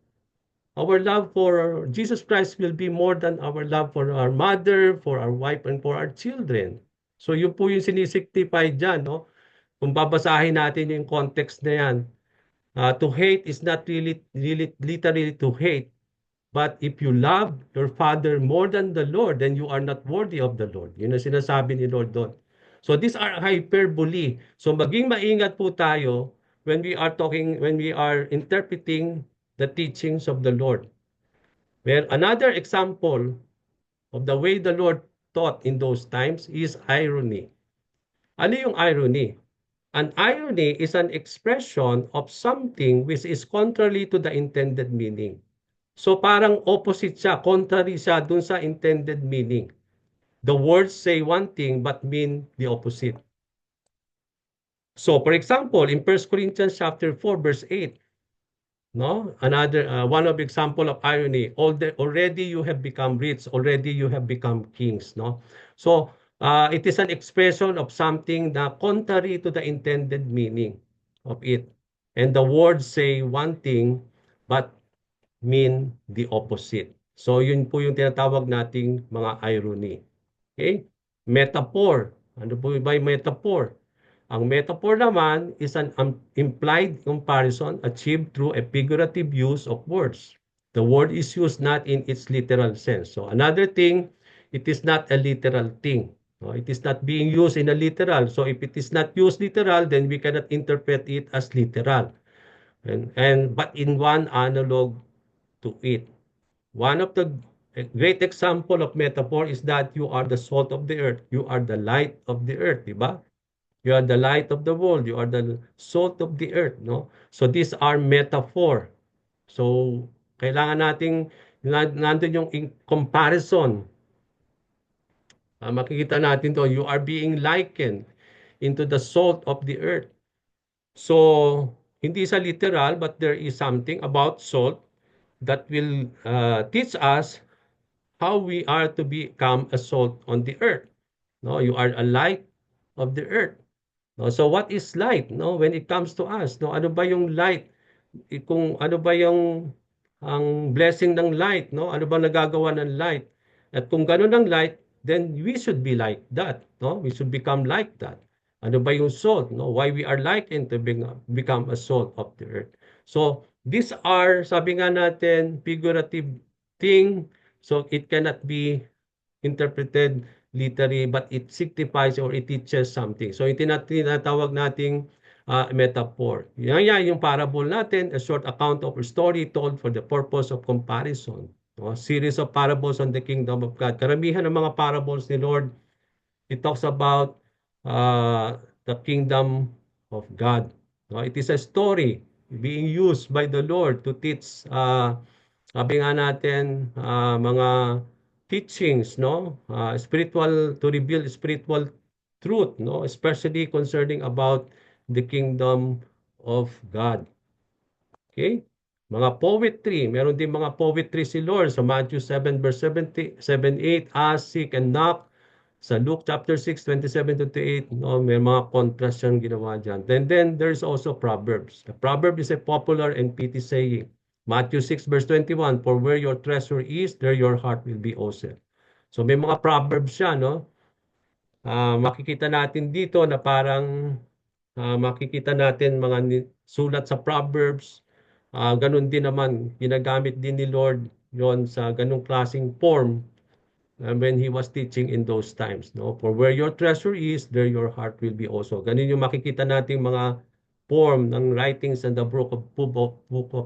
S2: Our love for Jesus Christ will be more than our love for our mother, for our wife, and for our children. So yun po yung sinisignify dyan, no? Kung babasahin natin yung context na yan, to hate is not really literally to hate. But if you love your father more than the Lord, then you are not worthy of the Lord. Yun ang sinasabi ni Lord doon. So these are hyperbole. So maging maingat po tayo when we are interpreting the teachings of the Lord. Well, another example of the way the Lord taught in those times is irony. Ano yung irony? An irony is an expression of something which is contrary to the intended meaning. So parang opposite siya, contrary siya dun sa intended meaning. The words say one thing but mean the opposite. So for example, in 1 Corinthians chapter 4 verse 8, no? Another one of example of irony, already you have become rich, already you have become kings, no? So it is an expression of something that contrary to the intended meaning of it. And the words say one thing but mean the opposite. So yun po yung tinatawag nating mga irony. Okay? Metaphor. Ano po ba yung metaphor? Ang metaphor naman is an implied comparison achieved through a figurative use of words. The word is used not in its literal sense. So another thing, it is not a literal thing. No, it is not being used in a literal. So if it is not used literal, then we cannot interpret it as literal. But in one analog to it. One of the great example of metaphor is that you are the salt of the earth. You are the light of the earth, di ba? You are the light of the world. You are the salt of the earth, no? So these are metaphor. So kailangan nating nandun yung in comparison. Makikita natin to, you are being likened into the salt of the earth. So hindi sa literal, but there is something about salt that will teach us how we are to become a salt on the earth. No, you are a light of the earth. No, so what is light? No, when it comes to us, no, ano ba yung light? Kung ano ba yung ang blessing ng light? No, ano ba nagagawa ng light? At kung gano'n ang light, then we should be like that. No, we should become like that. Ano ba yung salt? No, why we are likened to become a salt of the earth. So these are, sabi nga natin, figurative thing. So it cannot be interpreted literally, but it signifies or it teaches something. So ito tinatawag nating metaphor. Yan yung parable natin, a short account of a story told for the purpose of comparison. No? Series of parables on the kingdom of God. Karamihan ng mga parables ni Lord, it talks about the kingdom of God. No? It is a story being used by the Lord to teach, sabi nga natin, mga teachings, no? Spiritual, to reveal spiritual truth, no? Especially concerning about the kingdom of God. Okay? Mga poetry, meron din mga poetry si Lord sa Matthew 7 verse 7, 8, ask, seek, and knock. Sa Luke chapter 6, 27-28, no, may mga contrast siyang ginawa dyan. Then there's also Proverbs. The proverb is a popular and pithy saying. Matthew 6 verse 21, for where your treasure is, there your heart will be also. So may mga Proverbs siya, no? Makikita natin dito na parang makikita natin mga sulat sa Proverbs. Ganun din naman, ginagamit din ni Lord yon sa ganung klaseng form. When he was teaching in those times, no? For where your treasure is, there your heart will be also. Ganun yung makikita nating mga form ng writings in the book of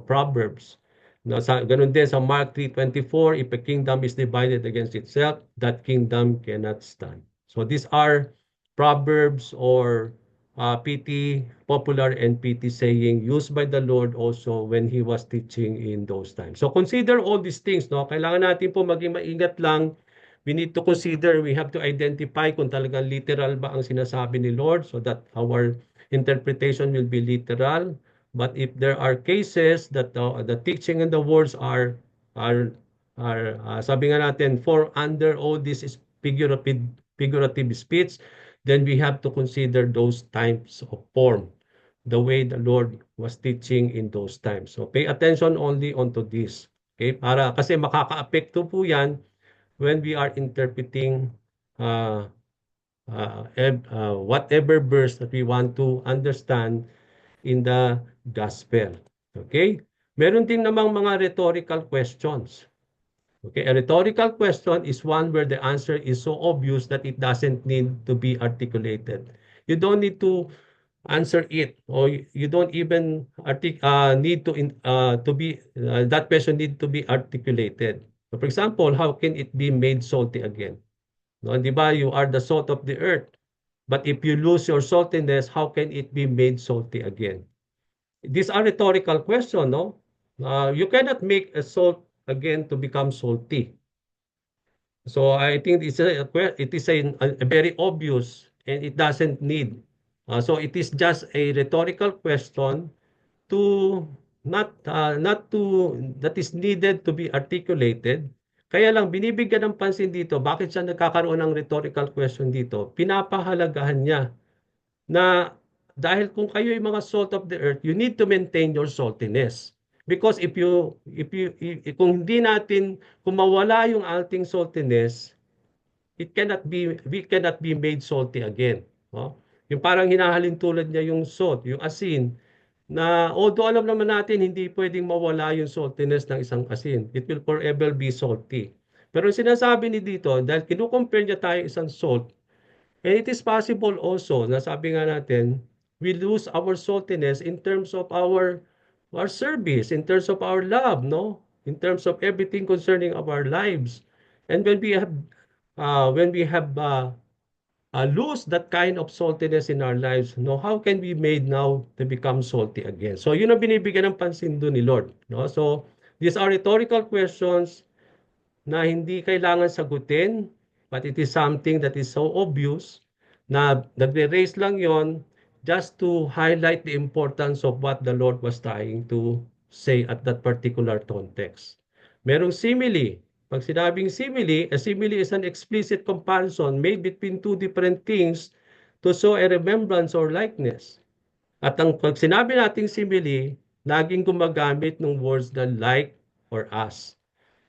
S2: Proverbs. No, ganun din sa Mark 3:24, if a kingdom is divided against itself, that kingdom cannot stand. So these are proverbs or PT popular and PT saying used by the Lord also when He was teaching in those times. So consider all these things, no? Kailangan natin po maging maingat lang. We need to consider, we have to identify kung talagang literal ba ang sinasabi ni Lord so that our interpretation will be literal. But if there are cases that the teaching and the words are sabi nga natin, for under all this is figurative speech, then we have to consider those types of form, the way the Lord was teaching in those times. So pay attention only onto this. Okay? Kasi makaka-apekto po yan when we are interpreting uh, whatever verse that we want to understand in the gospel. Okay? Meron din namang mga rhetorical questions. Okay, a rhetorical question is one where the answer is so obvious that it doesn't need to be articulated. You don't need to answer it, or you don't even need to be that question need to be articulated. So for example, how can it be made salty again? No, di ba? You are the salt of the earth. But if you lose your saltiness, how can it be made salty again? These are rhetorical questions, no? You cannot make a salt again to become salty. So I think it is a very obvious and it doesn't need. So it is just a rhetorical question to not to that is needed to be articulated. Kaya lang binibigyan ng pansin dito, bakit siya nagkakaroon ng rhetorical question dito? Pinapahalagahan niya na dahil kung kayo ay mga salt of the earth, you need to maintain your saltiness. Because kung hindi natin, kung mawala yung ating saltiness, we cannot be made salty again. No? Yung parang hinahalin tulad niya yung salt, yung asin, na although alam naman natin hindi pwedeng mawala yung saltiness ng isang asin. It will forever be salty. Pero sinasabi ni dito, dahil kinukompare niya tayo isang salt, and it is possible also, na sabi nga natin, we lose our saltiness in terms of our service, in terms of our love, no? In terms of everything concerning of our lives. And when we have lose that kind of saltiness in our lives, no, how can we made now to become salty again? So yun ang binibigyan ng pansin doon ni Lord, no? So these are rhetorical questions na hindi kailangan sagutin, but it is something that is so obvious na nagre-raise lang yon just to highlight the importance of what the Lord was trying to say at that particular context. Merong simile. Pag sinabing simile, a simile is an explicit comparison made between two different things to show a remembrance or likeness. At pag sinabi nating simile, laging gumagamit ng words na like or as.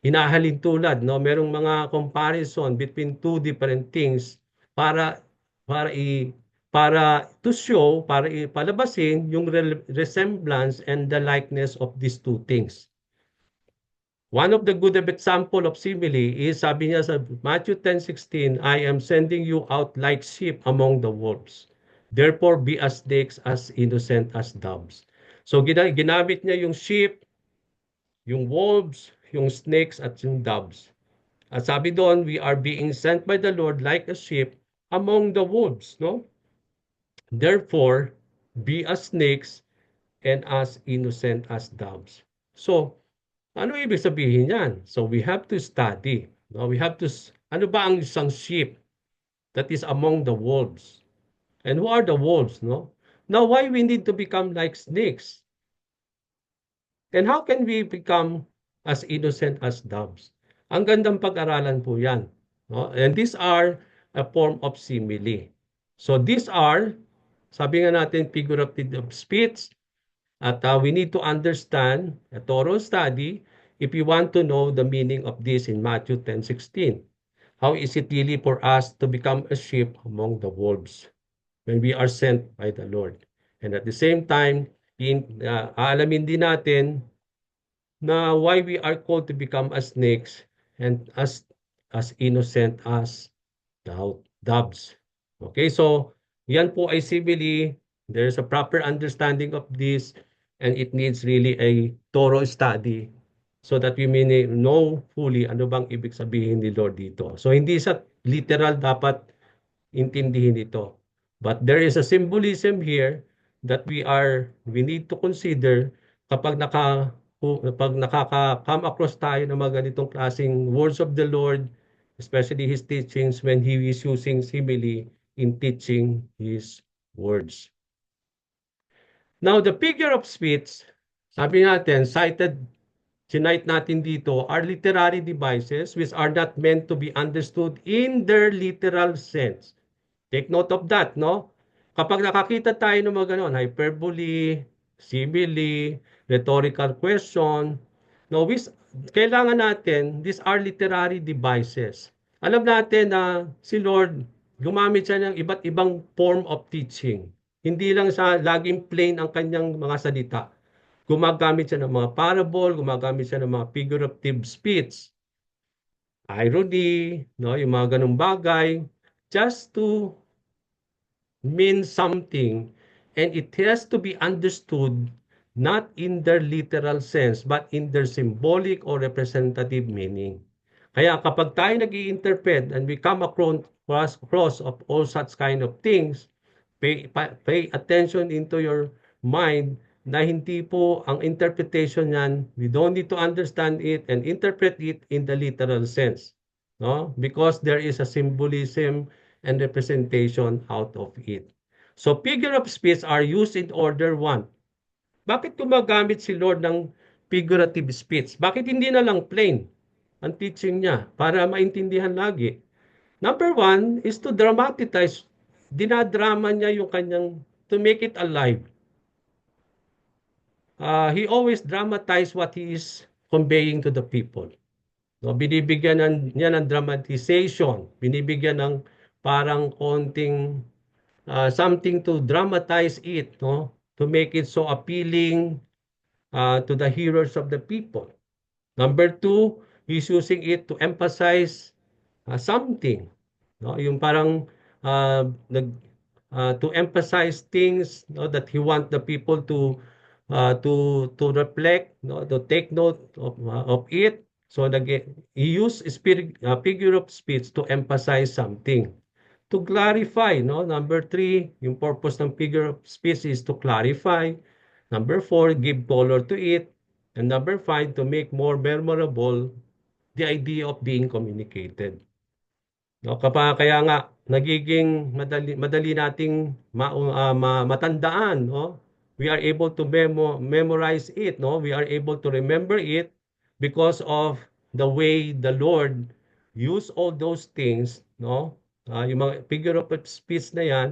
S2: Hinahalin tulad, no? Merong mga comparison between two different things para to show, para ipalabasin yung resemblance and the likeness of these two things. One of the good example of simile is, sabi niya sa Matthew 10:16, I am sending you out like sheep among the wolves. Therefore be as snakes, as innocent as doves. So ginamit niya yung sheep, yung wolves, yung snakes at yung doves. At sabi doon, we are being sent by the Lord like a sheep among the wolves, no? Therefore, be as snakes and as innocent as doves. So, ano ibig sabihin yan? So, we have to study. No? We have to, ano ba ang isang sheep that is among the wolves? And who are the wolves, no? Now, why we need to become like snakes? And how can we become as innocent as doves? Ang gandang pag-aralan po yan. No? And these are a form of simile. So these are, sabi nga natin, figurative speech. At we need to understand a thorough study if we want to know the meaning of this in Matthew 10:16. How is it really for us to become a sheep among the wolves when we are sent by the Lord? And at the same time, aalamin din natin na why we are called to become as snakes and as innocent as doves. Okay, so yan po ay simile. There's a proper understanding of this and it needs really a thorough study so that we may know fully ano bang ibig sabihin ni Lord dito. So hindi sa literal dapat intindihin ito. But there is a symbolism here that we need to consider kapag nakaka-come across tayo ng mga ganitong klaseng words of the Lord, especially His teachings when He is using simile in teaching His words. Now, the figure of speech, sabi natin, sinite natin dito, are literary devices which are not meant to be understood in their literal sense. Take note of that, no? Kapag nakakita tayo ng mga ganon, hyperbole, simile, rhetorical question, no, kailangan natin, these are literary devices. Alam natin na si Lord, gumamit siya ng iba't ibang form of teaching. Hindi lang sa laging plain ang kanyang mga salita. Gumagamit siya ng mga parable, gumagamit siya ng mga figurative speech, irony, no, yung mga ganung bagay, just to mean something, and it has to be understood not in their literal sense but in their symbolic or representative meaning. Kaya kapag tayo nag-i-interpret and we come across of all such kind of things, pay attention into your mind na hindi po ang interpretation niyan, we don't need to understand it and interpret it in the literal sense, no? Because there is a symbolism and representation out of it. So figure of speech are used in order one. Bakit gumagamit si Lord ng figurative speech? Bakit hindi na lang plain ang teaching niya para maintindihan lagi? Number one is to dramatize. Dinadrama niya yung kanyang, to make it alive. He always dramatize what he is conveying to the people. No, binibigyan niya ng dramatization, binibigyan ng parang konting something to dramatize it, no? To make it so appealing to the hearers of the people. Number two, he's using it to emphasize something, no? Yung parang to emphasize things, no, that he want the people to reflect, no, to take note of it. So he used figure of speech to emphasize something, to clarify, no? Number three, yung purpose ng figure of speech is to clarify. Number four, give color to it. And number five, to make more memorable the idea of being communicated. No, kaya nga nagiging madali nating matandaan, no? We are able to memorize it, no? We are able to remember it because of the way the Lord use all those things, no? Yung mga figure of speech na yan,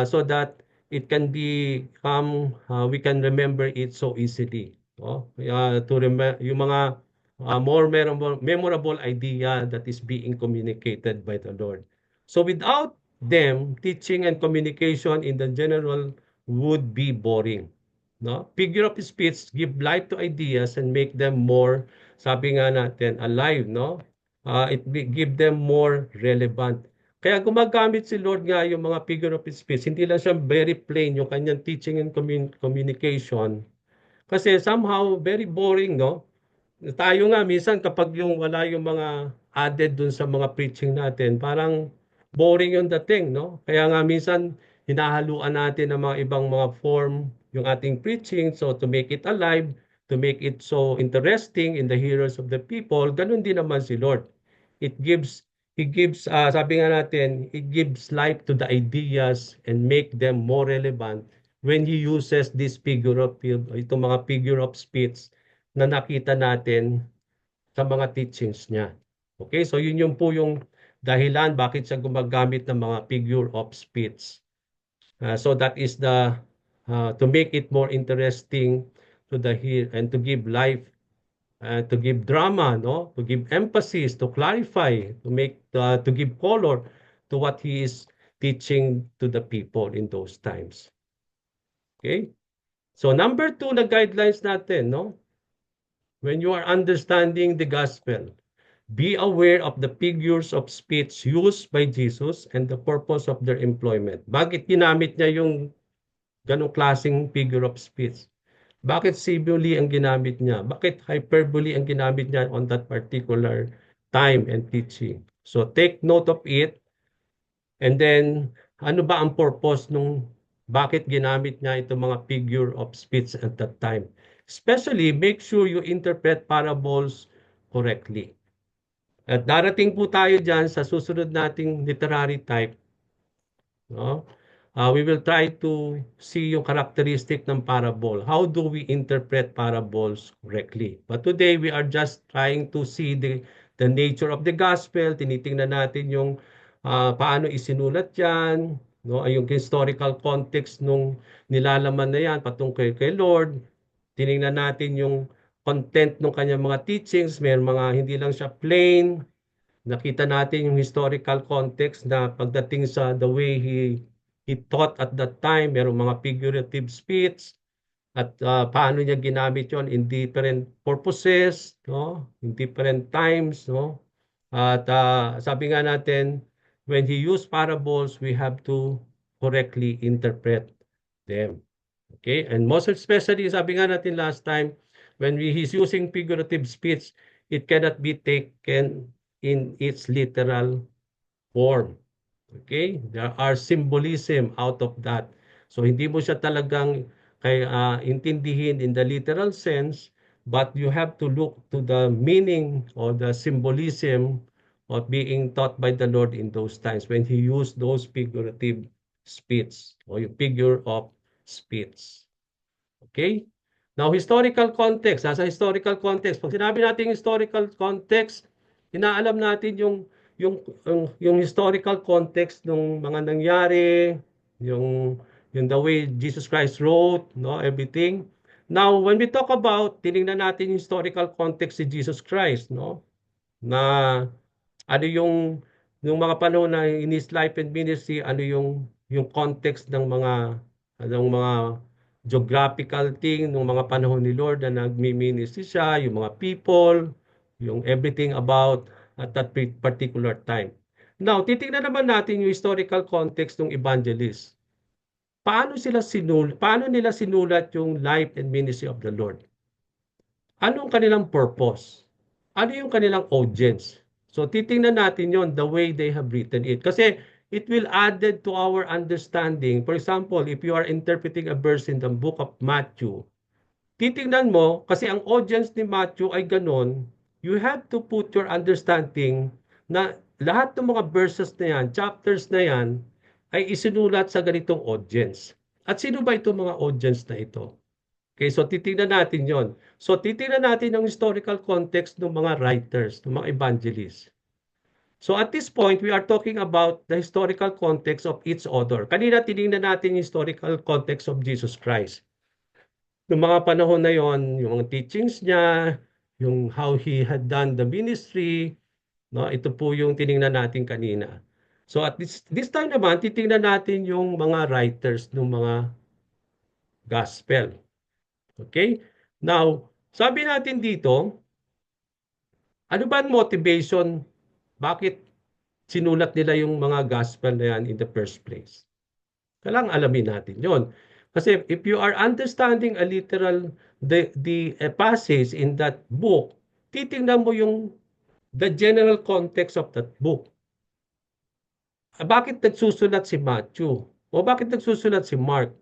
S2: so that it can become, we can remember it so easily, no? To remember yung mga more memorable idea that is being communicated by the Lord. So without them, teaching and communication in the general would be boring. No? Figure of speech give life to ideas and make them more, sabi nga natin, alive. No? Give them more relevant. Kaya gumagamit si Lord nga yung mga figure of speech. Hindi lang siya very plain yung kanyang teaching and communication. Kasi somehow very boring, no? Tayo nga minsan kapag yung wala yung mga added dun sa mga preaching natin, parang boring yung dating, no? Kaya nga minsan hinahaluan natin ng mga ibang mga form yung ating preaching, so to make it alive, to make it so interesting in the hearers of the people, ganun din naman si Lord. He gives, sabi nga natin, it gives life to the ideas and make them more relevant when He uses this itong mga figure of speech na nakita natin sa mga teachings niya. Okay, so yun yung po yung dahilan bakit siya gumagamit ng mga figure of speech. So that is to make it more interesting to the hear and to give life, to give drama, no, to give emphasis, to clarify, to give color to what he is teaching to the people in those times. Okay, so number two na guidelines natin, no. When you are understanding the gospel, be aware of the figures of speech used by Jesus and the purpose of their employment. Bakit ginamit niya yung ganong klaseng figure of speech? Bakit simile ang ginamit niya? Bakit hyperbole ang ginamit niya on that particular time and teaching? So take note of it, and then ano ba ang purpose nung bakit ginamit niya itong mga figure of speech at that time. Especially, make sure you interpret parables correctly. At darating po tayo dyan sa susunod nating literary type. No? We will try to see yung characteristic ng parable. How do we interpret parables correctly? But today, we are just trying to see the nature of the gospel. Tinitingnan natin yung paano isinulat yan, no? Yung historical context nung nilalaman na yan patungkol kay Lord. Tiningnan natin yung content ng kanyang mga teachings. May mga hindi lang siya plain. Nakita natin yung historical context na pagdating sa the way he taught at that time, merong mga figurative speech at paano niya ginamit yon in different purposes, no? In different times, no? At sabi nga natin, when he used parables, we have to correctly interpret them. Okay? And most especially, sabi nga natin last time, when he's using figurative speech, it cannot be taken in its literal form. Okay? There are symbolism out of that. So hindi mo siya talagang intindihin in the literal sense, but you have to look to the meaning or the symbolism of being taught by the Lord in those times when he used those figurative speech or yung figure of speech. Okay? Now, historical context. Nasa historical context. Pag sinabi natin historical context, inaalam natin yung historical context ng mga nangyari, yung the way Jesus Christ wrote, no, everything. Now, when we talk about, tinignan natin yung historical context si Jesus Christ, no, na ano yung mga panahon na in his life and ministry, ano yung context ng mga geographical thing ng mga panahon ni Lord na nagmi-ministry siya, yung mga people, yung everything about at that particular time. Now, titingnan naman natin yung historical context ng evangelist. Paano nila sinulat yung life and ministry of the Lord? Anong kanilang purpose? Ano yung kanilang audience? So titingnan natin yon the way they have written it. Kasi it will add to our understanding. For example, if you are interpreting a verse in the book of Matthew, titingnan mo, kasi ang audience ni Matthew ay ganon, you have to put your understanding na lahat ng mga verses na yan, chapters na yan, ay isinulat sa ganitong audience. At sino ba itong mga audience na ito? Okay, so titingnan natin yon. So titingnan natin ang historical context ng mga writers, ng mga evangelists. So at this point, we are talking about the historical context of each author. Kanina tiningnan natin yung historical context of Jesus Christ. Yung mga panahon na yon, yung mga teachings niya, yung how he had done the ministry, no? Ito po yung tiningnan natin kanina. So at this time naman, titingnan natin yung mga writers ng mga gospel. Okay? Now, sabi natin dito, ano ba ang motivation? Bakit sinulat nila yung mga gospel na yan in the first place? Kailangan alamin natin yon. Kasi if you are understanding a literal the passage in that book, titingnan mo yung the general context of that book. Bakit nagsusulat si Matthew? O bakit nagsusulat si Mark?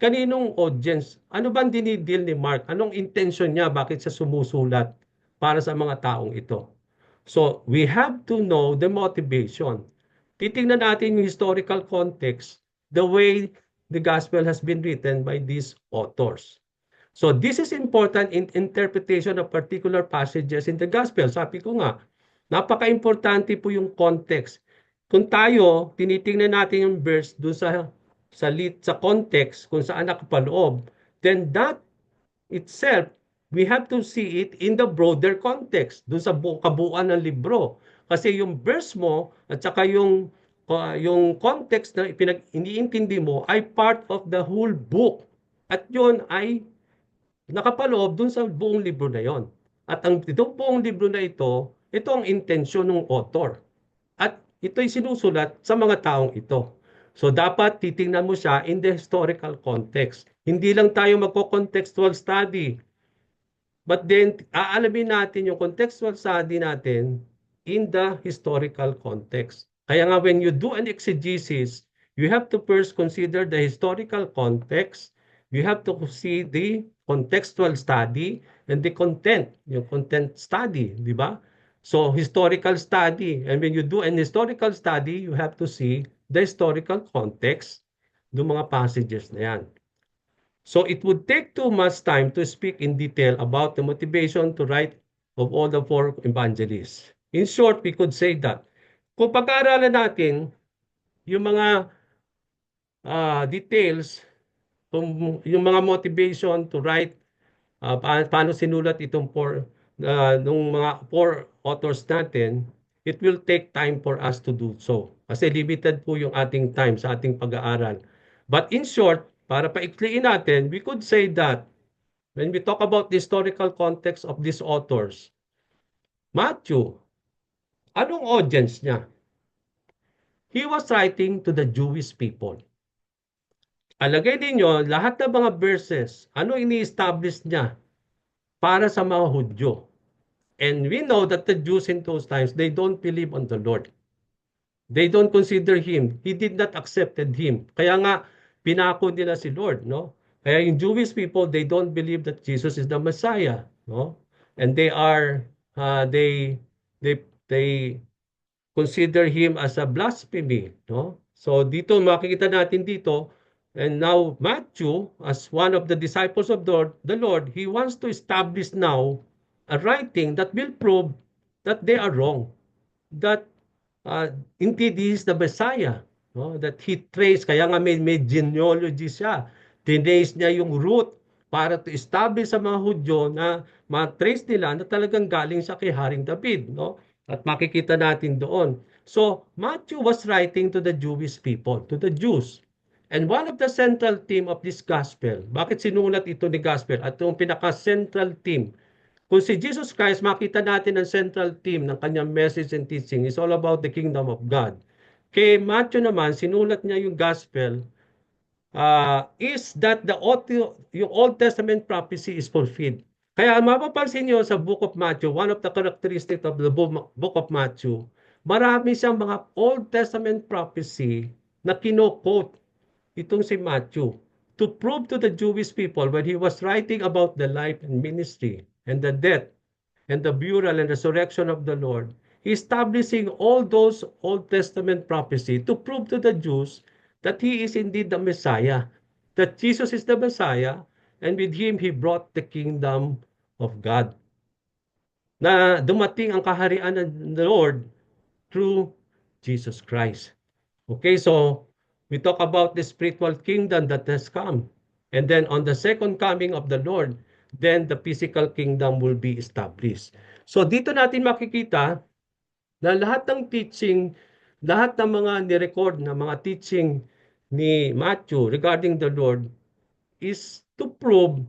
S2: Kaninong audience? Ano bang dinidil ni Mark? Anong intention niya? Bakit siya sumusulat para sa mga taong ito? So, we have to know the motivation. Titingnan natin yung historical context, the way the gospel has been written by these authors. So, this is important in interpretation of particular passages in the gospel. Sabi ko nga, napaka-importante po yung context. Kung tayo, tinitingnan natin yung verse doon sa context kung saan nakapaloob, then that itself, we have to see it in the broader context, doon sa kabuuan ng libro. Kasi yung verse mo at saka yung context na iniintindi mo ay part of the whole book. At yun ay nakapaloob doon sa buong libro na yon. At itong buong libro na ito ang intensyon ng author. At ito'y sinusulat sa mga taong ito. So dapat titingnan mo siya in the historical context. Hindi lang tayo magko-contextual study. But then, aalamin natin yung contextual study natin in the historical context. Kaya nga when you do an exegesis, you have to first consider the historical context. You have to see the contextual study and the content, yung content study, di ba? So, historical study. And when you do an historical study, you have to see the historical context ng mga passages na yan. So, it would take too much time to speak in detail about the motivation to write of all the four evangelists. In short, we could say that kung pag-aaralan natin yung mga details, yung mga motivation to write, paano sinulat itong nung mga four authors natin, it will take time for us to do so. Kasi limited po yung ating time sa ating pag-aaral. But in short, para paikliin natin, we could say that when we talk about the historical context of these authors, Matthew, anong audience niya? He was writing to the Jewish people. Alagay ninyo, lahat ng mga verses, ano ini-establish niya para sa mga Hudyo? And we know that the Jews in those times, they don't believe on the Lord. They don't consider Him. He did not accepted Him. Kaya nga, pinako nila si Lord, no? Kaya yung Jewish people, they don't believe that Jesus is the Messiah, no? And they are, they consider Him as a blasphemy, no? So dito, makikita natin dito, and now Matthew, as one of the disciples of the Lord, he wants to establish now a writing that will prove that they are wrong. That indeed he is the Messiah. No? That he traced, kaya nga may genealogy siya. Tinace niya yung root para to establish sa mga Hudyo na ma-trace nila na talagang galing siya kay Haring David. No? At makikita natin doon. So, Matthew was writing to the Jewish people, to the Jews. And one of the central theme of this gospel, bakit sinulat ito ni gospel? At yung pinaka-central theme, kung si Jesus Christ, makita natin ang central theme ng kanyang message and teaching is all about the kingdom of God. Kay Matthew naman, sinulat niya yung gospel, is that yung Old Testament prophecy is fulfilled. Kaya mapapansin niyo sa Book of Matthew, one of the characteristics of the Book of Matthew, marami siyang mga Old Testament prophecy na kino-quote itong si Matthew to prove to the Jewish people when he was writing about the life and ministry and the death and the burial and resurrection of the Lord, he establishing all those Old Testament prophecy to prove to the Jews that he is indeed the Messiah, that Jesus is the Messiah, and with him he brought the kingdom of God. Na dumating ang kaharian ng Lord through Jesus Christ. Okay, so we talk about the spiritual kingdom that has come. And then on the second coming of the Lord, then the physical kingdom will be established. So dito natin makikita na lahat ng teaching, lahat ng mga nirecord na mga teaching ni Matthew regarding the Lord is to prove,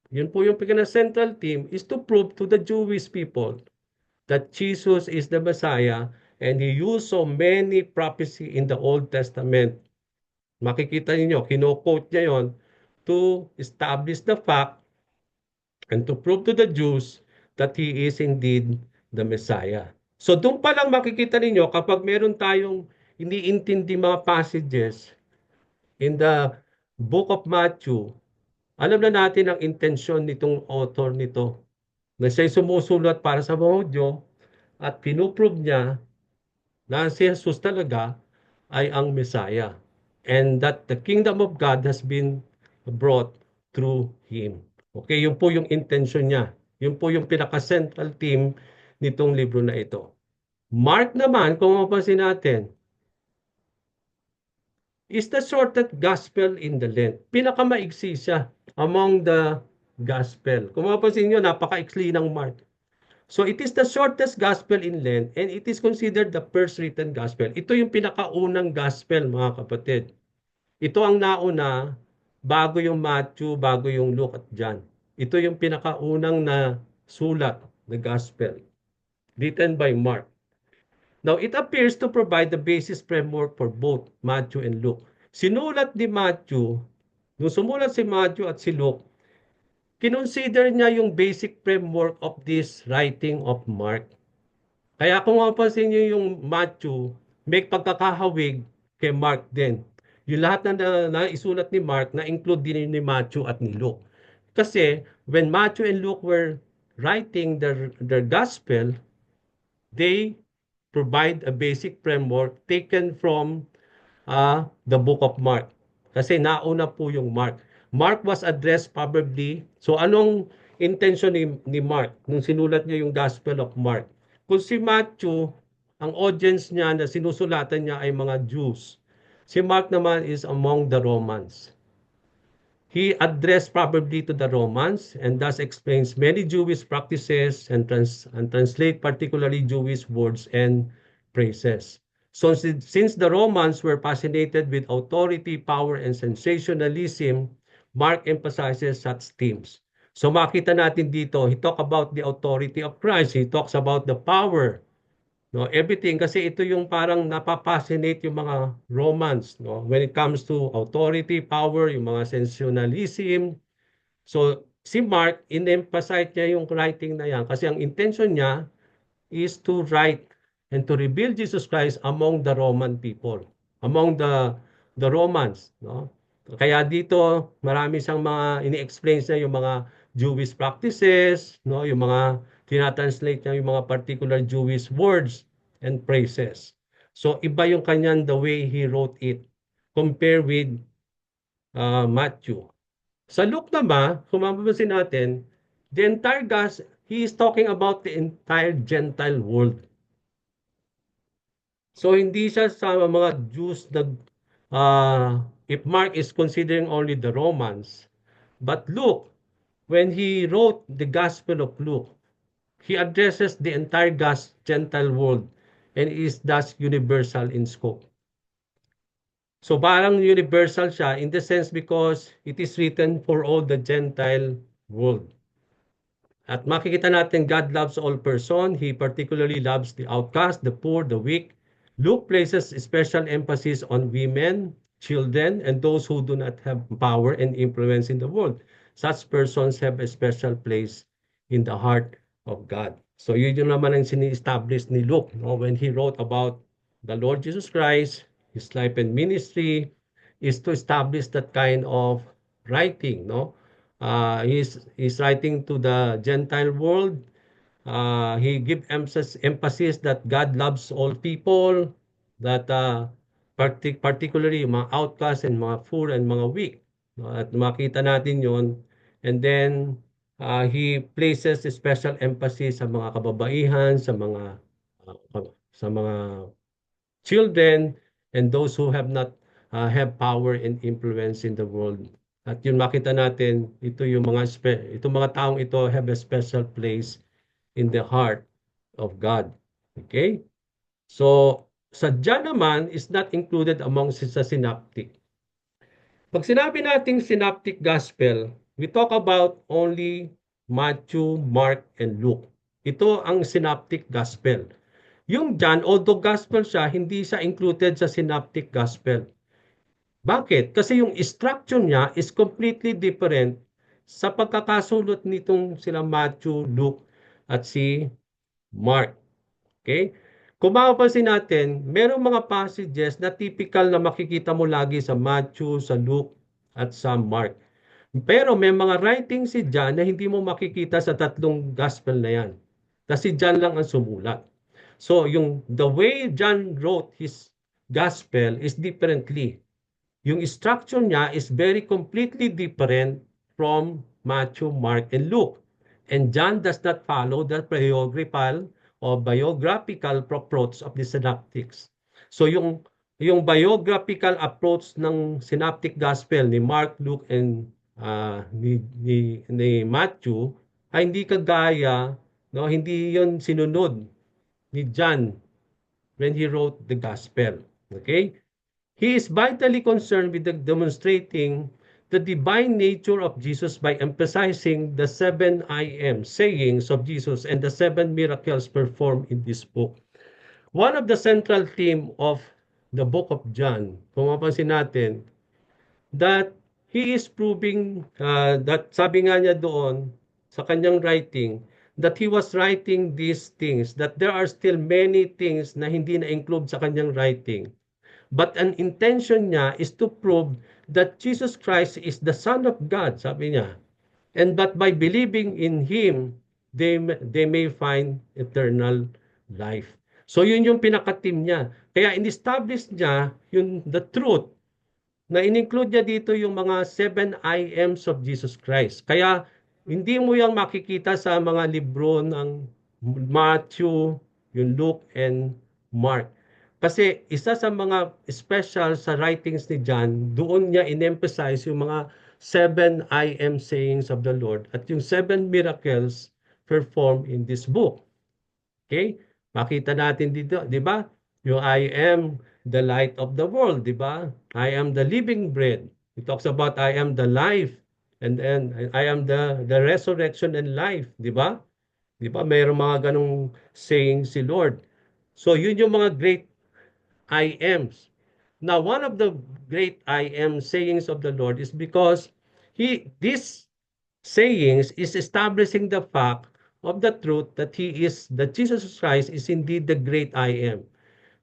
S2: yun po yung pinaka-central theme, is to prove to the Jewish people that Jesus is the Messiah and he used so many prophecy in the Old Testament. Makikita niyo, kino-quote niya yon to establish the fact and to prove to the Jews that he is indeed the Messiah. So doon pa lang makikita ninyo kapag meron tayong iniintindi mga passages in the Book of Matthew, alam na natin ang intensyon nitong author nito na siya'y sumusulat para sa mga Hudyo at pinuprove niya na si Jesus talaga ay ang Messiah and that the kingdom of God has been brought through Him. Okay, yun po yung intention niya. Yun po yung pinaka-central theme nitong libro na ito. Mark naman, kung mapapansin natin, is the shortest gospel in the Lent. Pinakamaigsi siya among the gospel. Kung mapapansin nyo, napaka-iksi ng Mark. So it is the shortest gospel in Lent and it is considered the first written gospel. Ito yung pinakaunang gospel, mga kapatid. Ito ang nauna bago yung Matthew, bago yung Luke at John. Ito yung pinakaunang na sulat na gospel written by Mark. Now, it appears to provide the basis framework for both Matthew and Luke. Sinulat ni Matthew, nung sumulat si Matthew at si Luke, kinonsider niya yung basic framework of this writing of Mark. Kaya kung mapapansin niyo yung Matthew, may pagkakahawig kay Mark din. yung lahat na isulat ni Mark na include din ni Matthew at ni Luke. Kasi when Matthew and Luke were writing their gospel, they provide a basic framework taken from the book of Mark. Kasi nauna po yung Mark. Mark was addressed probably, so anong intention ni Mark nung sinulat niya yung Gospel of Mark? Kung si Matthew, ang audience niya na sinusulatan niya ay mga Jews. Si Mark naman is among the Romans. He addressed probably to the Romans and thus explains many Jewish practices and translate particularly Jewish words and phrases. So since the Romans were fascinated with authority, power, and sensationalism, Mark emphasizes such themes. So makita natin dito, he talk about the authority of Christ. He talks about the power, no, everything, kasi ito yung parang napapassionate yung mga Romans, no, when it comes to authority, power, yung mga sensationalism. So si Mark, in-emphasize niya yung writing na yan kasi ang intention niya is to write and to reveal Jesus Christ among the Roman people, among the Romans, no? Kaya dito marami siyang mga ini-explain niya yung mga Jewish practices, no, yung mga tinatranslate niya yung mga particular Jewish words and phrases. So iba yung kanyan the way he wrote it compare with Matthew. Sa Luke naman, kung mapapansin natin, the entire gospel, he is talking about the entire Gentile world. So hindi siya sa mga Jews na if Mark is considering only the Romans, but Luke, when he wrote the Gospel of Luke, he addresses the entire Gentile world and is thus universal in scope. So parang universal siya in the sense because it is written for all the Gentile world. At makikita natin God loves all person. He particularly loves the outcast, the poor, the weak. Luke places special emphasis on women, children, and those who do not have power and influence in the world. Such persons have a special place in the heart of God. So yun yung naman ang sini-establish ni Luke, no? When he wrote about the Lord Jesus Christ, his life and ministry, is to establish that kind of writing, no? He's writing to the Gentile world. He give emphasis that God loves all people, that particularly yung mga outcasts and mga poor and mga weak. No? At makita natin yon. And then he places a special emphasis sa mga kababaihan, sa mga children, and those who have not have power and influence in the world. At yun makita natin, itong mga taong ito have a special place in the heart of God. Okay? So, sa John naman is not included among sa synoptic. Pag sinabi nating synoptic gospel, we talk about only Matthew, Mark, and Luke. Ito ang synoptic gospel. Yung John, although gospel siya, hindi siya included sa synoptic gospel. Bakit? Kasi yung structure niya is completely different sa pagkakasulot nitong sila Matthew, Luke, at si Mark. Okay? Kung mapapansin natin, merong mga passages na typical na makikita mo lagi sa Matthew, sa Luke, at sa Mark. Pero may mga writing si John na hindi mo makikita sa tatlong gospel na yan. Kasi John lang ang sumulat. So, the way John wrote his gospel is differently. Yung structure niya is very completely different from Matthew, Mark, and Luke. And John does not follow the biographical approach of the synoptics. So yung biographical approach ng synoptic gospel ni Mark, Luke, and ni Matthew ay hindi kagaya, no, hindi yon sinunod ni John when he wrote the gospel. Okay? He is vitally concerned with demonstrating the divine nature of Jesus by emphasizing the 7 I am sayings of Jesus and the 7 miracles performed in this book. One of the central theme of the book of John, kung mapansin natin, that he is proving that sabi nga niya doon sa kanyang writing, that he was writing these things, that there are still many things na hindi na-include sa kanyang writing. But an intention niya is to prove that Jesus Christ is the Son of God, sabi niya. And that by believing in Him, they may find eternal life. So yun yung pinaka-team niya. Kaya in-establish niya the truth na in-include niya dito yung mga 7 I Ams of Jesus Christ. Kaya hindi mo yung makikita sa mga libro ng Matthew, yung Luke and Mark. Kasi isa sa mga special sa writings ni John, doon niya in-emphasize yung mga 7 I Am sayings of the Lord at yung 7 miracles performed in this book. Okay? Makita natin dito, di ba? Yung I am the light of the world, di ba? I am the living bread. It talks about I am the life and I am the resurrection and life, di ba? Di ba? Mayroong mga ganong saying si Lord. So yun yung mga great I ams. Now, one of the great I am sayings of the Lord is because this sayings is establishing the fact of the truth that that Jesus Christ is indeed the great I am.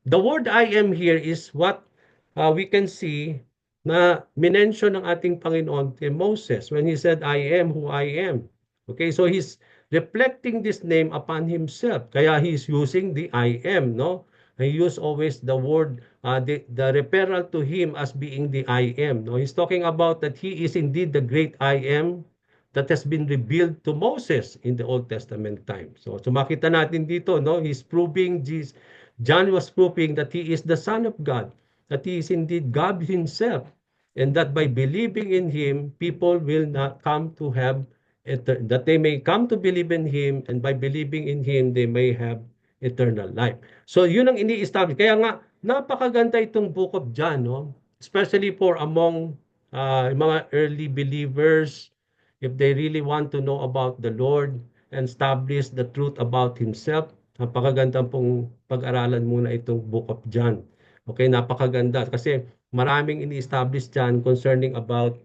S2: The word I am here is what we can see na minention ng ating Panginoon kay Moses when he said, I am who I am. Okay, so he's reflecting this name upon himself. Kaya he's using the I am, no? He use always the word, the referral to him as being the I am. No? He's talking about that he is indeed the great I am that has been revealed to Moses in the Old Testament time. So makita natin dito, no? He's proving John was proving that he is the Son of God, that he is indeed God himself, and that by believing in him, people will not come to have that they may come to believe in him, and by believing in him, they may have eternal life. So yun ang ini-establish. Kaya nga, napakaganda itong Book of John, no? Especially for among mga early believers, if they really want to know about the Lord and establish the truth about Himself, napakaganda pong pag-aralan muna itong Book of John. Okay, napakaganda kasi maraming ini-establish dyan concerning about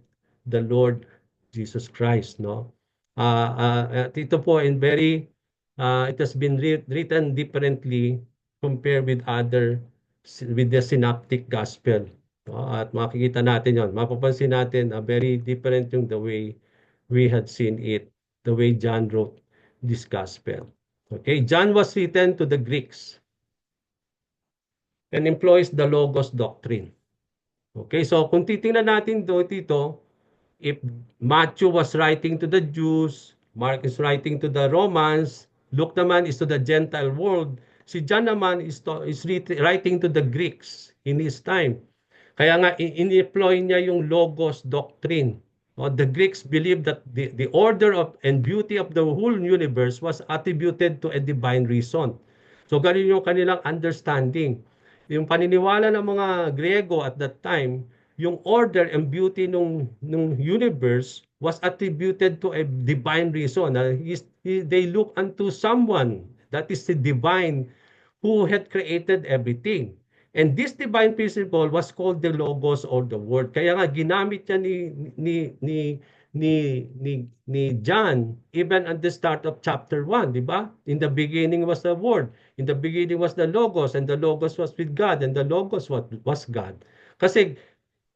S2: the Lord Jesus Christ, no? Ito po in very it has been written differently compared with the synoptic gospel. At makikita natin yon, mapapansin natin very different yung the way we had seen it, the way John wrote this gospel. Okay, John was written to the Greeks and employs the Logos doctrine. Okay, so kung titingnan natin dito, if Matthew was writing to the Jews, Mark is writing to the Romans, Luke naman is to the Gentile world, si John naman is writing to the Greeks in his time. Kaya nga, in-employ niya yung Logos doctrine. The Greeks believed that the order of and beauty of the whole universe was attributed to a divine reason. So, ganun yung kanilang understanding. Yung paniniwala ng mga Griego at that time, yung order and beauty nung universe was attributed to a divine reason. They look unto someone that is the divine who had created everything. And this divine principle was called the Logos or the Word. Kaya nga ginamit niya ni John even at the start of chapter 1, di ba? In the beginning was the Word. In the beginning was the Logos, and the Logos was with God, and the Logos was God. Kasi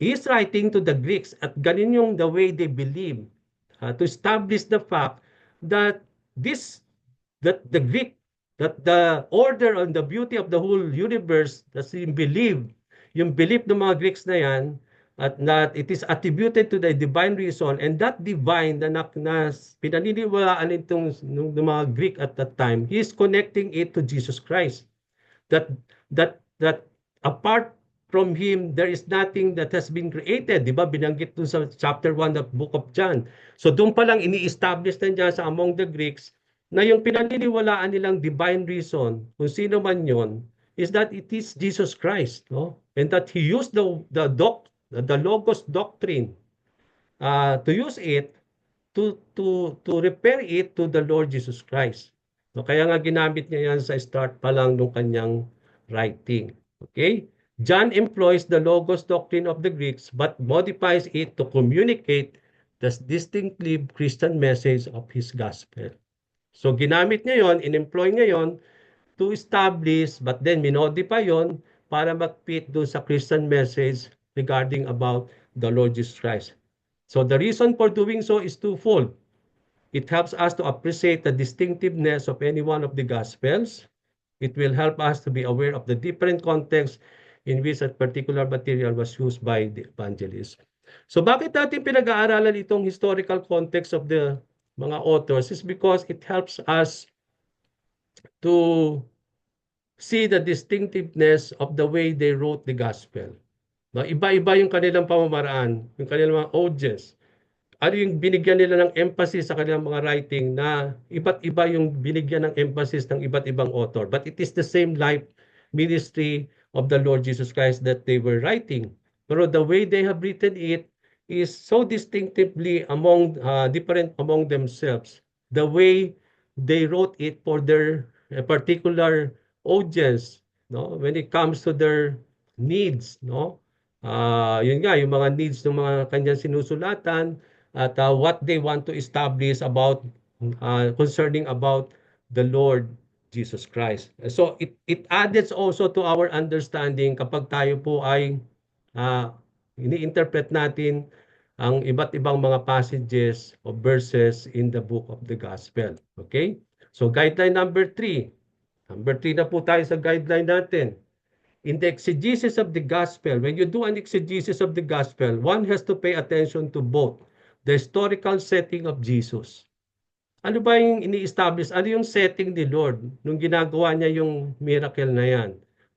S2: he's writing to the Greeks at ganin yung the way they believe to establish the fact that that the order and the beauty of the whole universe that's yung belief ng mga Greeks na yan at that it is attributed to the divine reason, and that divine na pinaniniwalaan itong ng mga Greek at that time, he is connecting it to Jesus Christ. That apart from him, there is nothing that has been created. Di ba? Binanggit dun sa chapter 1 of Book of John. So doon pa lang ini-establish na dyan sa among the Greeks na yung pinaniniwalaan nilang divine reason, kung sino man yon, is that it is Jesus Christ. No? And that he used the Logos doctrine to use it to repair it to the Lord Jesus Christ. So, kaya nga ginamit niya yan sa start pa lang ng kanyang writing. Okay? John employs the Logos doctrine of the Greeks but modifies it to communicate the distinctly Christian message of his gospel. So ginamit niya yon, in-employ niya yon to establish, but then minodify yon para mag-fit doon sa Christian message regarding about the Lord Jesus Christ. So the reason for doing so is twofold. It helps us to appreciate the distinctiveness of any one of the Gospels. It will help us to be aware of the different contexts in which a particular material was used by the evangelist. So bakit natin pinag-aaralan itong historical context of the mga authors is because it helps us to see the distinctiveness of the way they wrote the gospel. No, iba-iba yung kanilang pamamaraan, yung kanilang mga audience. Ano yung binigyan nila ng emphasis sa kanilang mga writing na iba't iba yung binigyan ng emphasis ng iba't ibang author. But it is the same life ministry of the Lord Jesus Christ that they were writing. Pero the way they have written it is so distinctively different among themselves. The way they wrote it for their particular audience, no? When it comes to their needs, no? Yun nga, yung mga needs ng mga kanyang sinusulatan at what they want to establish about concerning about the Lord Jesus Christ. So it adds also to our understanding kapag tayo po ay ini-interpret natin ang iba't ibang mga passages or verses in the book of the gospel. Okay? So guideline number 3. Number 3 na po tayo sa guideline natin. In the exegesis of the gospel, when you do an exegesis of the gospel, one has to pay attention to both the historical setting of Jesus. Ano ba yung ini-establish? Ano yung setting ni Lord nung ginagawa niya yung miracle na yan?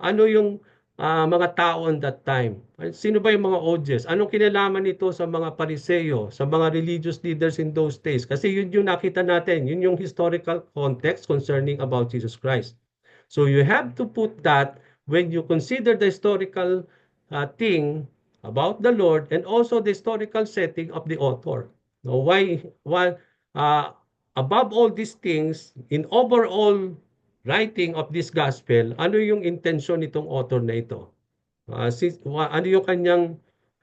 S2: Ano yung mga tao on that time? Sino ba yung mga audience? Anong kinalaman nito sa mga Pariseo, sa mga religious leaders in those days? Kasi yun yung nakita natin, yun yung historical context concerning about Jesus Christ. So you have to put that when you consider the historical thing about the Lord and also the historical setting of the author. Now, why above all these things, in overall writing of this gospel, ano yung intention nitong author na ito? Ano yung kanyang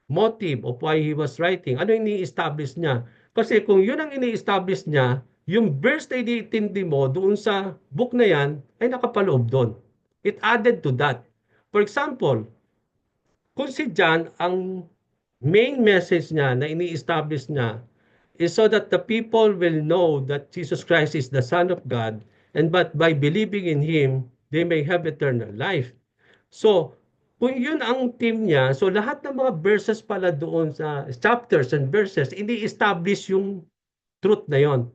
S2: motive of why he was writing? Ano yung ini-establish niya? Kasi kung yun ang ini-establish niya, yung verse na iniintindi mo doon sa book na yan ay nakapaloob doon. It added to that. For example, kung si John, ang main message niya na ini-establish niya is so that the people will know that Jesus Christ is the Son of God, and but by believing in Him, they may have eternal life. So, kung yun ang theme niya, so lahat ng mga verses pala doon sa chapters and verses, ini-establish yung truth na yon.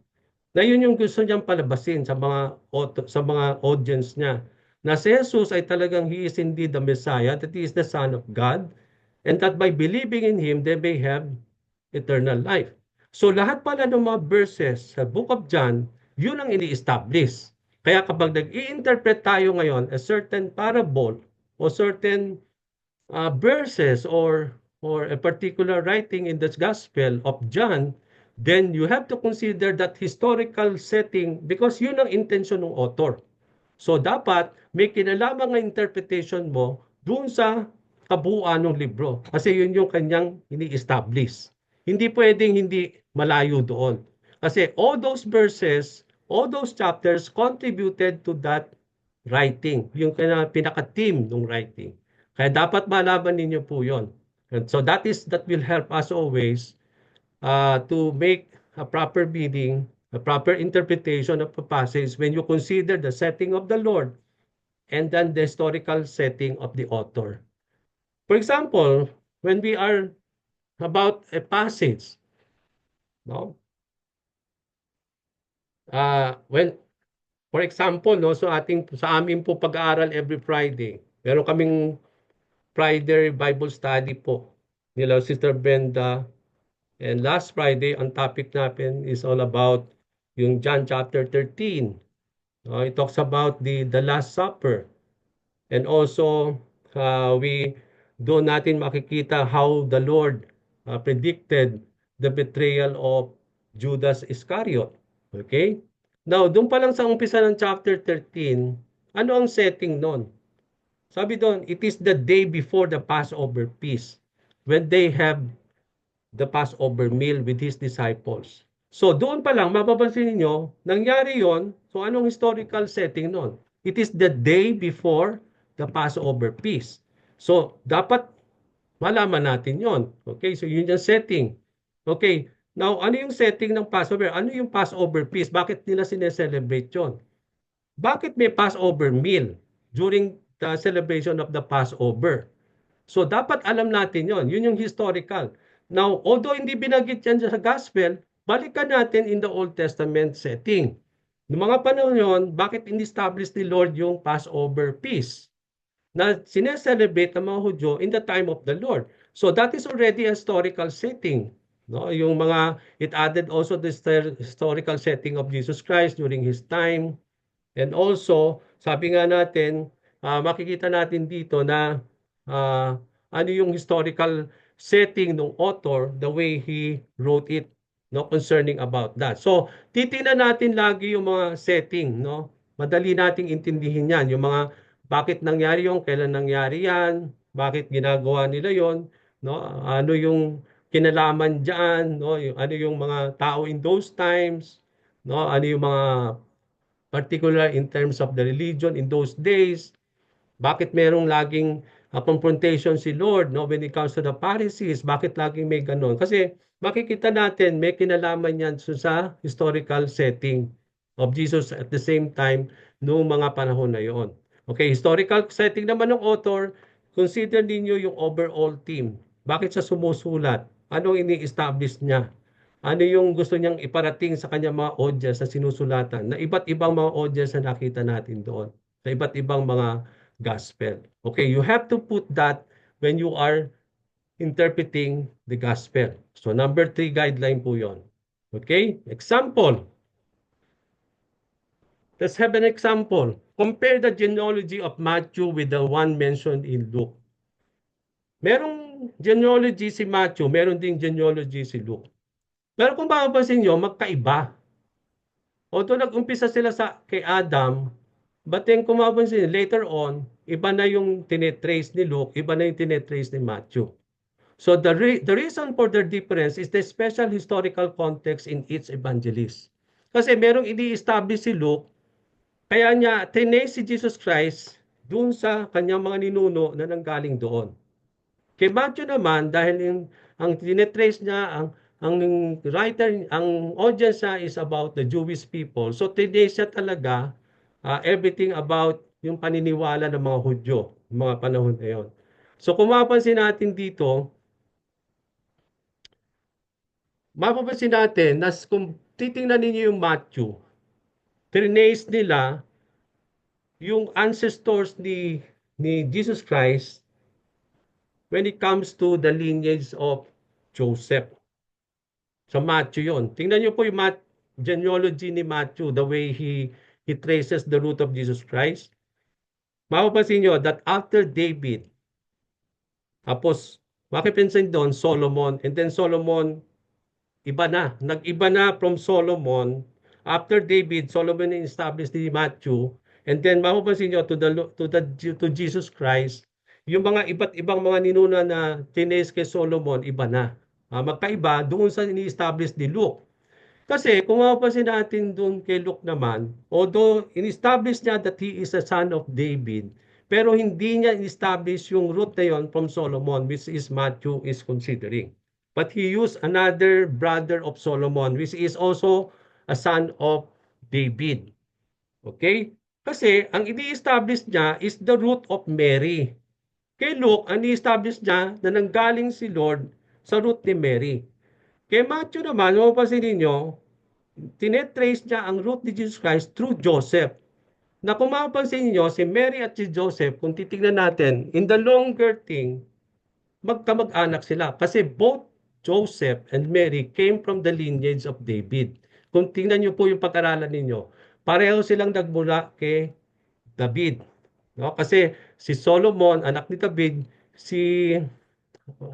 S2: Na yun yung gusto niyang palabasin sa mga audience niya. Na si Jesus ay talagang He is indeed the Messiah, that He is the Son of God, and that by believing in Him, they may have eternal life. So lahat pala ng mga verses sa Book of John, yun ang ini-establish. Kaya kapag nag-i-interpret tayo ngayon a certain parable o certain verses or a particular writing in the Gospel of John, then you have to consider that historical setting because yun ang intention ng author. So dapat may kinalaman ng interpretation mo doon sa kabuuan ng libro kasi yun yung kanyang ini-establish. Hindi pwedeng hindi malayo doon. Kasi all those verses, all those chapters contributed to that writing, yung pinaka-theme ng writing. Kaya dapat malaman ninyo po yun. And so that will help us always to make a proper meaning, a proper interpretation of a passage when you consider the setting of the Lord and then the historical setting of the author. For example, when we are about a passage, no? When, for example, no, so sa amin po pag-aaral every Friday, meron kaming Friday Bible study po nila Sister Brenda. And last Friday, ang topic natin is all about yung John chapter 13. It talks about the Last Supper. And also, doon natin makikita how the Lord predicted the betrayal of Judas Iscariot. Okay? Now, doon pa lang sa umpisa ng chapter 13, ano ang setting noon? Sabi doon, it is the day before the Passover feast when they have the Passover meal with His disciples. So doon pa lang, mapapansin niyo, nangyari yon. So anong historical setting noon? It is the day before the Passover feast. So, dapat malaman natin yon. Okay, so yun yung setting. Okay, now ano yung setting ng Passover? Ano yung Passover feast? Bakit nila sineselebrate yon? Bakit may Passover meal during the celebration of the Passover? So dapat alam natin yon. Yun yung historical. Now, although hindi binanggit yan sa gospel, balikan natin in the Old Testament setting. Noong mga panahon yon, bakit in-establish ni Lord yung Passover feast na sineselebrate ng mga Hudyo in the time of the Lord? So that is already a historical setting. No, yung mga, it added also the historical setting of Jesus Christ during His time. And also, sabi nga natin, makikita natin dito na ano yung historical setting ng author, the way he wrote it, no, concerning about that. So, titingnan natin lagi yung mga setting, no? Madali nating intindihin yan, yung mga bakit nangyari yung, kailan nangyari yan, bakit ginagawa nila yon, no? Ano yung kinalaman diyan, no? Ano yung mga tao in those times, no? Ano yung mga particular in terms of the religion in those days. Bakit merong laging confrontation si Lord, no, when it comes to the Pharisees? Bakit laging may ganon? Kasi makikita natin may kinalaman yan sa historical setting of Jesus at the same time noong mga panahon na yon. Okay, historical setting naman ng author, consider ninyo yung overall theme. Bakit siya sumusulat? Anong ini-establish niya? Ano yung gusto niyang iparating sa kanyang mga audience na sinusulatan, na iba't ibang mga audience na nakita natin doon, sa iba't ibang mga gospel. Okay, you have to put that when you are interpreting the gospel. So number 3 guideline po yon. Okay, example. Let's have an example. Compare the genealogy of Matthew with the one mentioned in Luke. Merong genealogy si Matthew, meron ding genealogy si Luke. Pero kung mapapansin nyo, magkaiba. Although nag-umpisa sila kay Adam, but then kung mapapansin nyo, later on, iba na yung tinetrace ni Luke, iba na yung tinetrace ni Matthew. So the reason for their difference is the special historical context in each evangelist. Kasi merong ini-establish si Luke, kaya niya trace si Jesus Christ dun sa kanyang mga ninuno na nanggaling doon. Kay Matthew naman, dahil ang tinetrace niya, ang writer, ang audience niya is about the Jewish people. So trace siya talaga everything about yung paniniwala ng mga Hudyo, mga panahon na yun. So kung mapapansin natin dito, mapapansin natin na kung titingnan ninyo yung Matthew, trace nila yung ancestors ni Jesus Christ when it comes to the lineage of Joseph. Sa Matthew yon. Tingnan niyo po yung genealogy ni Matthew, the way he traces the root of Jesus Christ. Mapapansin niyo that after David, tapos makipinsan doon Solomon, and then Solomon, iba na. Nag-iba na from Solomon. After David, Solomon established ni Matthew, and then mapapansin niyo to Jesus Christ, yung mga iba't ibang mga ninuna na tines kay Solomon, iba na. Magkaiba doon sa ini-establish ni Luke. Kasi kung mapapansin natin doon kay Luke naman, although in-establish niya that he is a son of David, pero hindi niya in-establish yung root na yon from Solomon, which is Matthew is considering. But he used another brother of Solomon, which is also a son of David. Okay? Kasi ang ini-establish niya is the root of Mary. Kay Luke, ang i-establish niya na nanggaling si Lord sa root ni Mary. Kay Matthew naman, mapapansin ninyo, tinetrace niya ang root ni Jesus Christ through Joseph. Na kung mapapansin niyo, si Mary at si Joseph, kung titignan natin, in the longer thing, magkamag-anak sila. Kasi both Joseph and Mary came from the lineage of David. Kung tingnan niyo po yung pag-aralan ninyo, pareho silang nagmula kay David. No? Kasi si Solomon, anak ni David,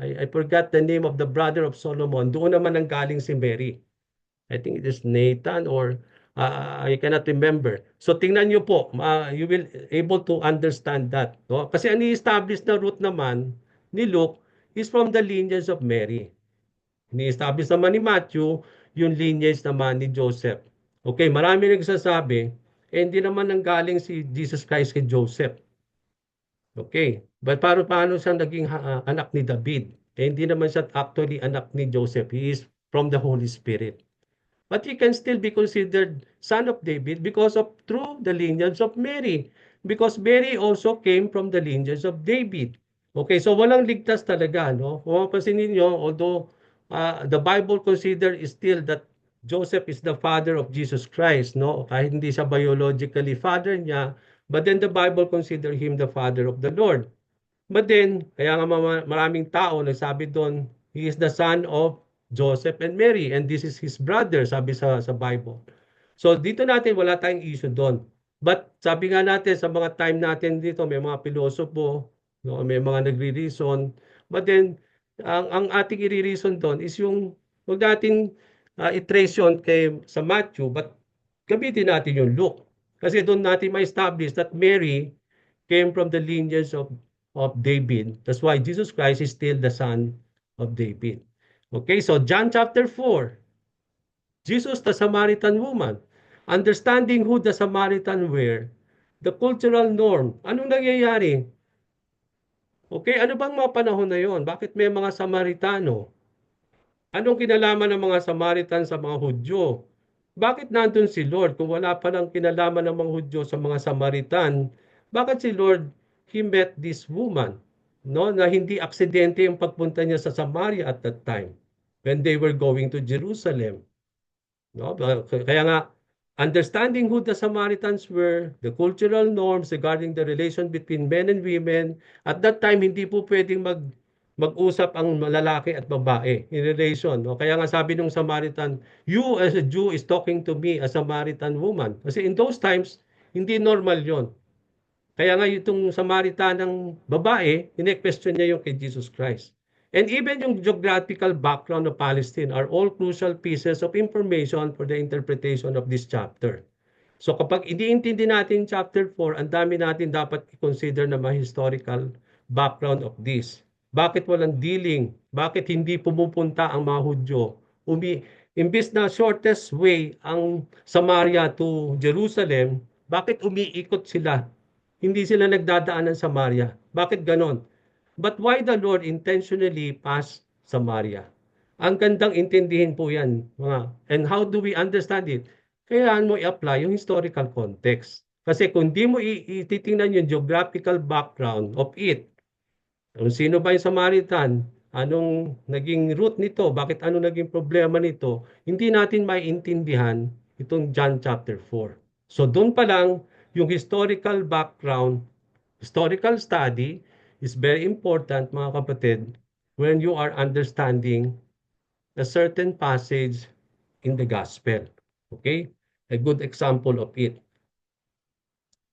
S2: I forgot the name of the brother of Solomon. Doon naman ang galing si Mary. I think it is Nathan or I cannot remember. So tingnan niyo po, you will able to understand that. No? Kasi ang i-establish na root naman ni Luke is from the lineage of Mary. Ni-establish naman ni Matthew yung lineage naman ni Joseph. Okay, marami nagsasabi, hindi naman nanggaling si Jesus Christ kay Joseph. Okay. But paano siya naging anak ni David? Eh, hindi naman siya actually anak ni Joseph. He is from the Holy Spirit. But he can still be considered son of David because of through the lineage of Mary. Because Mary also came from the lineage of David. Okay, so walang ligtas talaga, no? Kung mapapansin ninyo, although the Bible consider is still that Joseph is the father of Jesus Christ, no? Kahit hindi siya biologically father niya, but then the Bible consider him the father of the Lord. But then, kaya nga maraming tao nagsabi doon, he is the son of Joseph and Mary, and this is his brother, sabi sa Bible. So dito natin, wala tayong issue doon. But sabi nga natin, sa mga time natin dito, may mga pilosopo, no, may mga nagre-reason. But then, ang ating i-reason doon is yung, huwag natin i-trace yun sa Matthew, but gamitin natin yung Luke. Kasi doon natin ma-establish that Mary came from the lineage of David. That's why Jesus Christ is still the son of David. Okay, so John chapter 4, Jesus the Samaritan woman, understanding who the Samaritan were, the cultural norm. Anong nangyayari? Okay, ano bang mga panahon na yon? Bakit may mga Samaritano? Anong kinalaman ng mga Samaritan sa mga Hudyo? Bakit nandun si Lord kung wala pa ng kinalaman ng mga Hudyo sa mga Samaritan? Bakit si Lord, He met this woman, no? Na hindi aksidente yung pagpunta niya sa Samaria at that time when they were going to Jerusalem. No? Kaya nga, understanding who the Samaritans were, the cultural norms regarding the relation between men and women, at that time, hindi po pwedeng mag-usap ang lalaki at babae in relation. No? Kaya nga sabi nung Samaritan, you as a Jew is talking to me, a Samaritan woman. Kasi in those times, hindi normal yon. Kaya nga itong Samaritanang babae, ine-question niya yung kay Jesus Christ. And even yung geographical background of Palestine are all crucial pieces of information for the interpretation of this chapter. So kapag iniintindi natin chapter 4, ang dami natin dapat i-consider na mga historical background of this. Bakit walang dealing? Bakit hindi pumupunta ang mga Hudyo? Imbis na shortest way ang Samaria to Jerusalem, bakit umiikot sila? Hindi sila nagdadaan ng Samaria. Bakit ganon? But why the Lord intentionally passed Samaria? Ang gandang intindihin po yan. And how do we understand it? Kailangan mo i-apply yung historical context. Kasi kung di mo ititingnan yung geographical background of it, kung sino ba yung Samaritan, anong naging root nito, bakit ano naging problema nito, hindi natin maiintindihan itong John chapter 4. So doon pa lang, yung historical background, historical study is very important, mga kapatid, when you are understanding a certain passage in the gospel. Okay? A good example of it.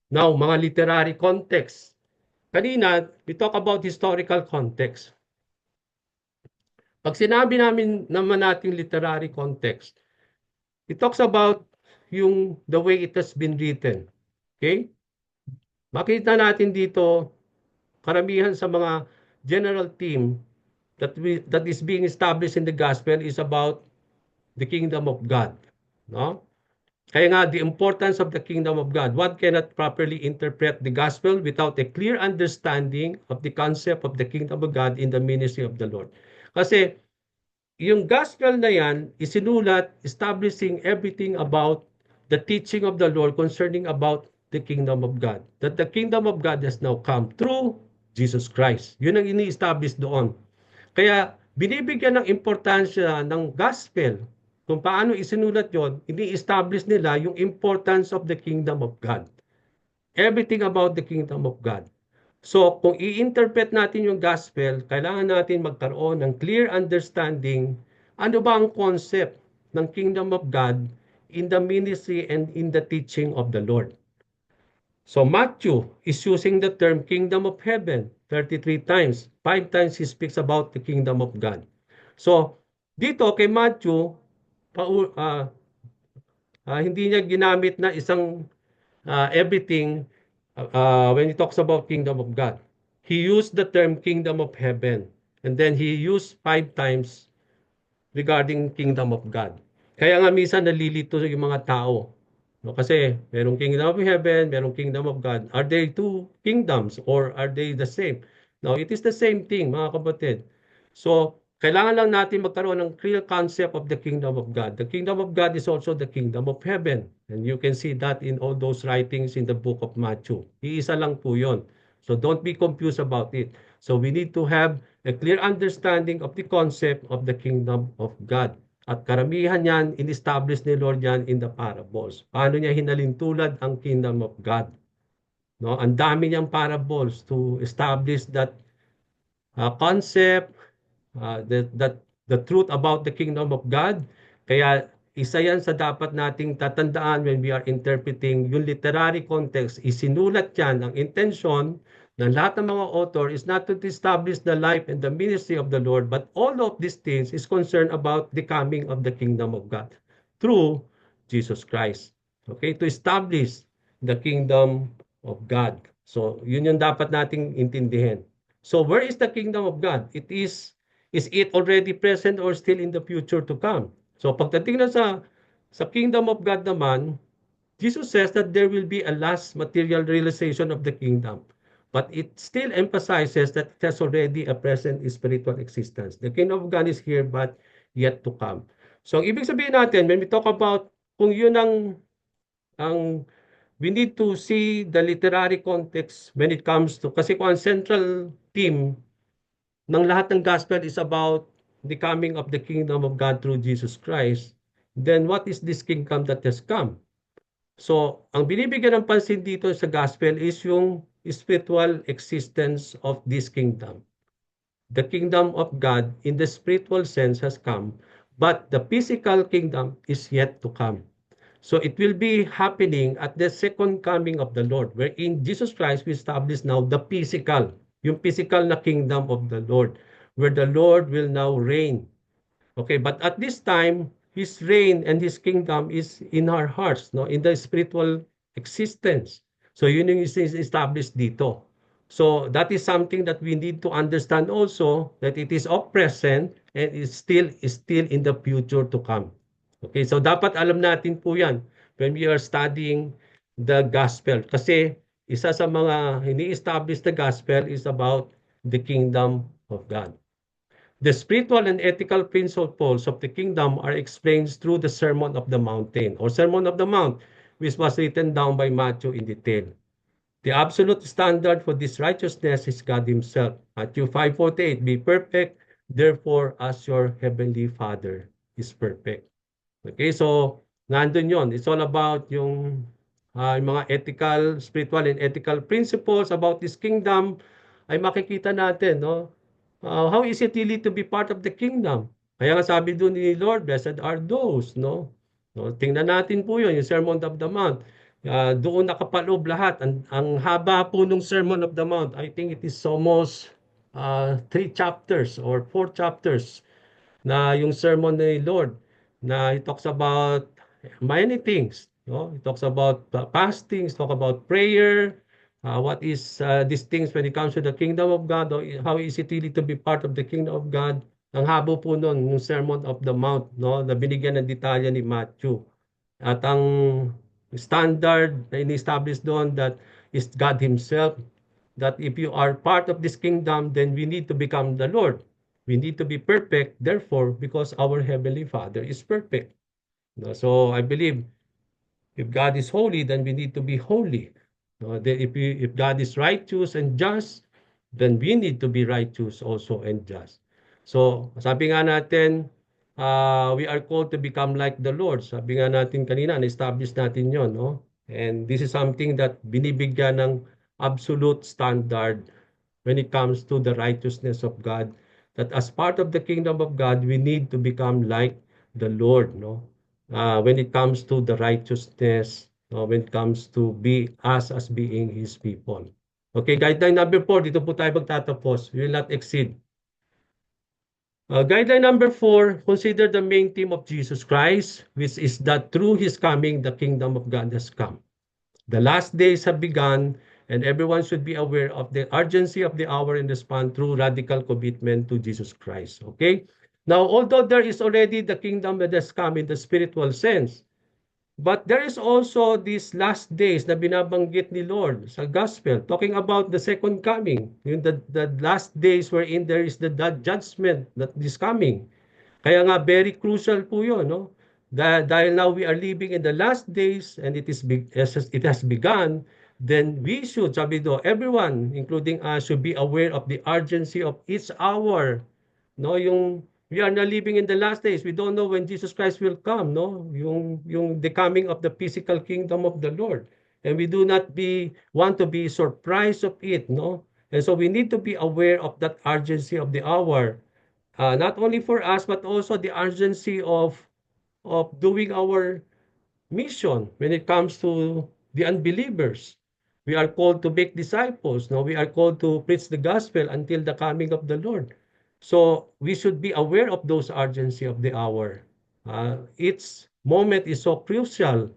S2: Now, mga literary context. Kanina, we talk about historical context. Pag sinabi naman natin literary context, it talks about the way it has been written. Okay? Makita natin dito, karamihan sa mga general theme that is being established in the gospel is about the kingdom of God. No? Kaya nga, the importance of the kingdom of God. One cannot properly interpret the gospel without a clear understanding of the concept of the kingdom of God in the ministry of the Lord. Kasi, yung gospel na yan, isinulat, establishing everything about the teaching of the Lord concerning about the kingdom of God. That the kingdom of God has now come through Jesus Christ. Yun ang ini-establish doon. Kaya, binibigyan ng importansya ng gospel kung paano isinulat yon, ini-establish nila yung importance of the kingdom of God. Everything about the kingdom of God. So, kung i-interpret natin yung gospel, kailangan natin magkaroon ng clear understanding ano ba ang concept ng kingdom of God in the ministry and in the teaching of the Lord. So, Matthew is using the term kingdom of heaven 33 times. 5 times he speaks about the kingdom of God. So, dito kay Matthew, hindi niya ginamit na isang everything when he talks about kingdom of God. He used the term kingdom of heaven. And then he used 5 times regarding kingdom of God. Kaya nga minsan nalilito yung mga tao. No, kasi merong kingdom of heaven, merong kingdom of God. Are they two kingdoms or are they the same? No, it is the same thing, mga kapatid. So, kailangan lang natin magkaroon ng clear concept of the kingdom of God. The kingdom of God is also the kingdom of heaven. And you can see that in all those writings in the book of Matthew. Iisa lang po yun. So, don't be confused about it. So, we need to have a clear understanding of the concept of the kingdom of God. At karamihan yan, in-establish ni Lord yan in the parables. Paano niya hinalintulad ang kingdom of God? No, ang dami niyang parables to establish that concept, that the truth about the kingdom of God. Kaya isa yan sa dapat nating tatandaan when we are interpreting yung literary context. Isinulat yan ang intention ng lahat ng mga author is not to establish the life and the ministry of the Lord, but all of these things is concerned about the coming of the kingdom of God through Jesus Christ. Okay, to establish the kingdom of God. So, yun yung dapat nating intindihin. So, where is the kingdom of God? Is it already present or still in the future to come? So, pagdating na sa kingdom of God naman, Jesus says that there will be a last material realization of the kingdom. But it still emphasizes that it has already a present spiritual existence. The kingdom of God is here but yet to come. So, ang ibig sabihin natin, when we talk about kung yun ang we need to see the literary context when it comes to, kasi kung ang central theme ng lahat ng gospel is about the coming of the kingdom of God through Jesus Christ, then what is this kingdom that has come? So, ang binibigyan ng pansin dito sa gospel is yung spiritual existence of this kingdom. The kingdom of God in the spiritual sense has come, but the physical kingdom is yet to come. So it will be happening at the second coming of the Lord, wherein Jesus Christ will establish now the physical, yung physical na kingdom of the Lord, where the Lord will now reign. Okay, but at this time, His reign and His kingdom is in our hearts, no, in the spiritual existence. So yun yung is established dito. So that is something that we need to understand also, that it is of present and is still in the future to come. Okay, so dapat alam natin po yan when we are studying the gospel. Kasi isa sa mga ini-establish the gospel is about the kingdom of God. The spiritual and ethical principles of the kingdom are explained through the Sermon of the Mountain or Sermon of the Mount, which was written down by Matthew in detail. The absolute standard for this righteousness is God Himself. Matthew 5:48, be perfect, therefore, as your heavenly Father is perfect. Okay, so nandun yon. It's all about yung mga ethical, spiritual, and ethical principles about this kingdom ay makikita natin, no? How is it really to be part of the kingdom? Kaya nga sabi doon ni Lord, blessed are those, no? No, tingnan natin po yun, yung Sermon of the Mount. Doon nakapaloob lahat. Ang haba po ng Sermon of the Mount, I think it is almost 3 chapters or 4 chapters na yung sermon ni Lord na he talks about many things. No? He talks about fasting, he talks about prayer, what is these things when it comes to the kingdom of God, or how is it really to be part of the kingdom of God. Ang habo po nun, yung Sermon of the Mount, no? Na binigyan ng detalye ni Matthew. At ang standard na in-establish doon that is God Himself, that if you are part of this kingdom, then we need to become the Lord. We need to be perfect, therefore, because our Heavenly Father is perfect. So I believe if God is holy, then we need to be holy. If God is righteous and just, then we need to be righteous also and just. So sabi nga natin, we are called to become like the Lord. Sabi nga natin kanina, na-establish natin yon, no? And this is something that binibigyan ng absolute standard when it comes to the righteousness of God, that as part of the kingdom of God, we need to become like the Lord, no? When it comes to the righteousness, when it comes to be us as being His people. Okay, guideline number 4, dito po tayo magtatapos. We will not exceed. Guideline number 4, consider the main theme of Jesus Christ, which is that through His coming, the kingdom of God has come. The last days have begun, and everyone should be aware of the urgency of the hour and respond through radical commitment to Jesus Christ. Okay? Now, although there is already the kingdom that has come in the spiritual sense, But there is also these last days na binabanggit ni Lord sa gospel, talking about the second coming, the last days wherein there is the judgment that is coming. Kaya nga very crucial po 'yon, no? Dahil now we are living in the last days and it has begun, then we should, sabi do, everyone, including us, should be aware of the urgency of each hour. No, yung we are now living in the last days. We don't know when Jesus Christ will come, no? Yung the coming of the physical kingdom of the Lord. And we do not want to be surprised of it, no? And so we need to be aware of that urgency of the hour. Not only for us, but also the urgency of doing our mission when it comes to the unbelievers. We are called to make disciples. No, we are called to preach the gospel until the coming of the Lord. So we should be aware of those urgency of the hour. Each moment is so crucial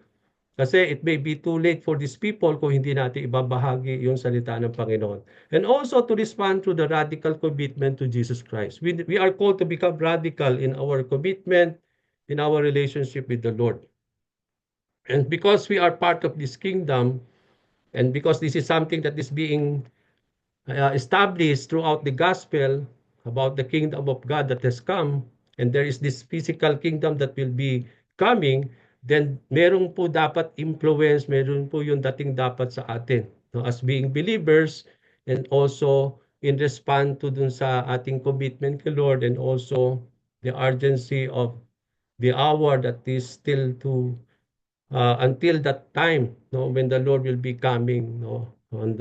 S2: kasi it may be too late for these people kung hindi natin ibabahagi yung salita ng Panginoon. And also to respond to the radical commitment to Jesus Christ. We are called to become radical in our commitment, in our relationship with the Lord. And because we are part of this kingdom, and because this is something that is being established throughout the gospel about the kingdom of God that has come, and there is this physical kingdom that will be coming, then meron po dapat influence, meron po yung dating dapat sa atin, no, as being believers, and also in response to dun sa ating commitment kay Lord, and also the urgency of the hour that is still to until that time, no, when the Lord will be coming, no, and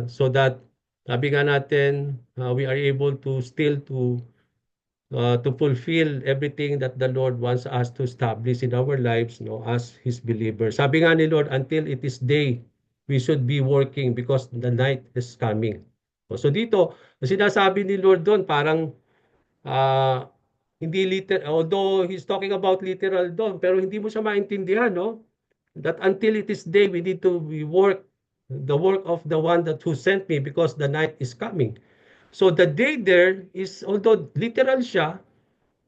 S2: so that sabi nga natin, we are able to still to fulfill everything that the Lord wants us to establish in our lives, no, as His believers. Sabi nga ni Lord, until it is day, we should be working because the night is coming. So dito, sinasabi ni Lord doon, parang hindi literal, although He's talking about literal doon, pero hindi mo siya maintindihan, no? That until it is day, we need to work the work of the one that who sent me because the night is coming. So the day there is, although literal siya,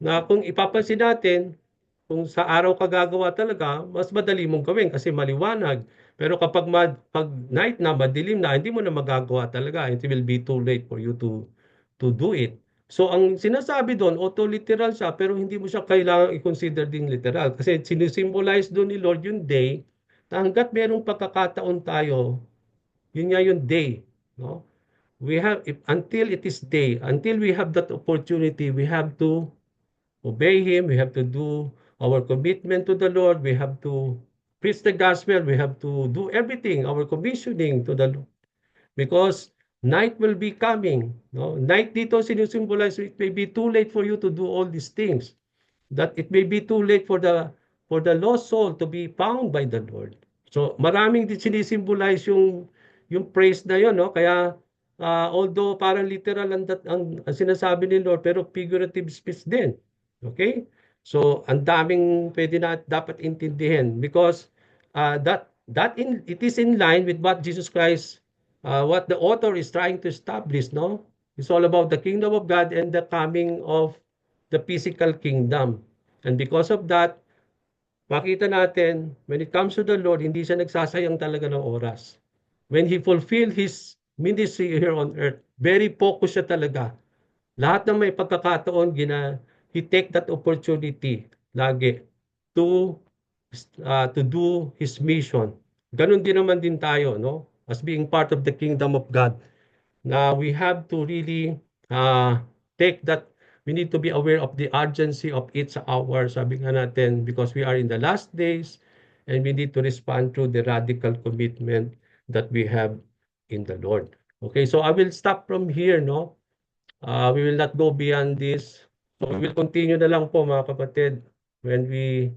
S2: na kung ipapansin natin, kung sa araw ka gagawa talaga, mas madali mong gawin kasi maliwanag. Pero kapag pag night na, madilim na, hindi mo na magagawa talaga. It will be too late for you to do it. So ang sinasabi doon, auto-literal siya, pero hindi mo siya kailangang i-consider din literal. Kasi sinisimbolize doon ni Lord yung day, na hanggat merong pagkakataon tayo, yun nga yung day. No? Until it is day, until we have that opportunity, we have to obey Him, we have to do our commitment to the Lord, we have to preach the gospel, we have to do everything, our commissioning to the Lord. Because night will be coming. No? Night dito sinusymbolize, it may be too late for you to do all these things. That it may be too late for the lost soul to be found by the Lord. So maraming din sinisimbolize yung praise na yon, no? Kaya although parang literal ang sinasabi ni Lord, pero figurative speech din. Okay? So ang daming pwede na dapat intindihin because it is in line with what Jesus Christ, what the author is trying to establish, no? It's all about the kingdom of God and the coming of the physical kingdom. And because of that, makita natin, when it comes to the Lord, hindi siya nagsasayang talaga ng oras. When He fulfilled His ministry here on earth, very focused siya talaga. Lahat ng may pagkakataon, He take that opportunity lagi to do His mission. Ganon din naman din tayo, no? As being part of the kingdom of God. Now, we have to really take that. We need to be aware of the urgency of each hour, sabi nga natin, because we are in the last days and we need to respond to the radical commitment that we have in the Lord. Okay, so I will stop from here, no? We will not go beyond this. So we will continue na lang po mga kapatid when we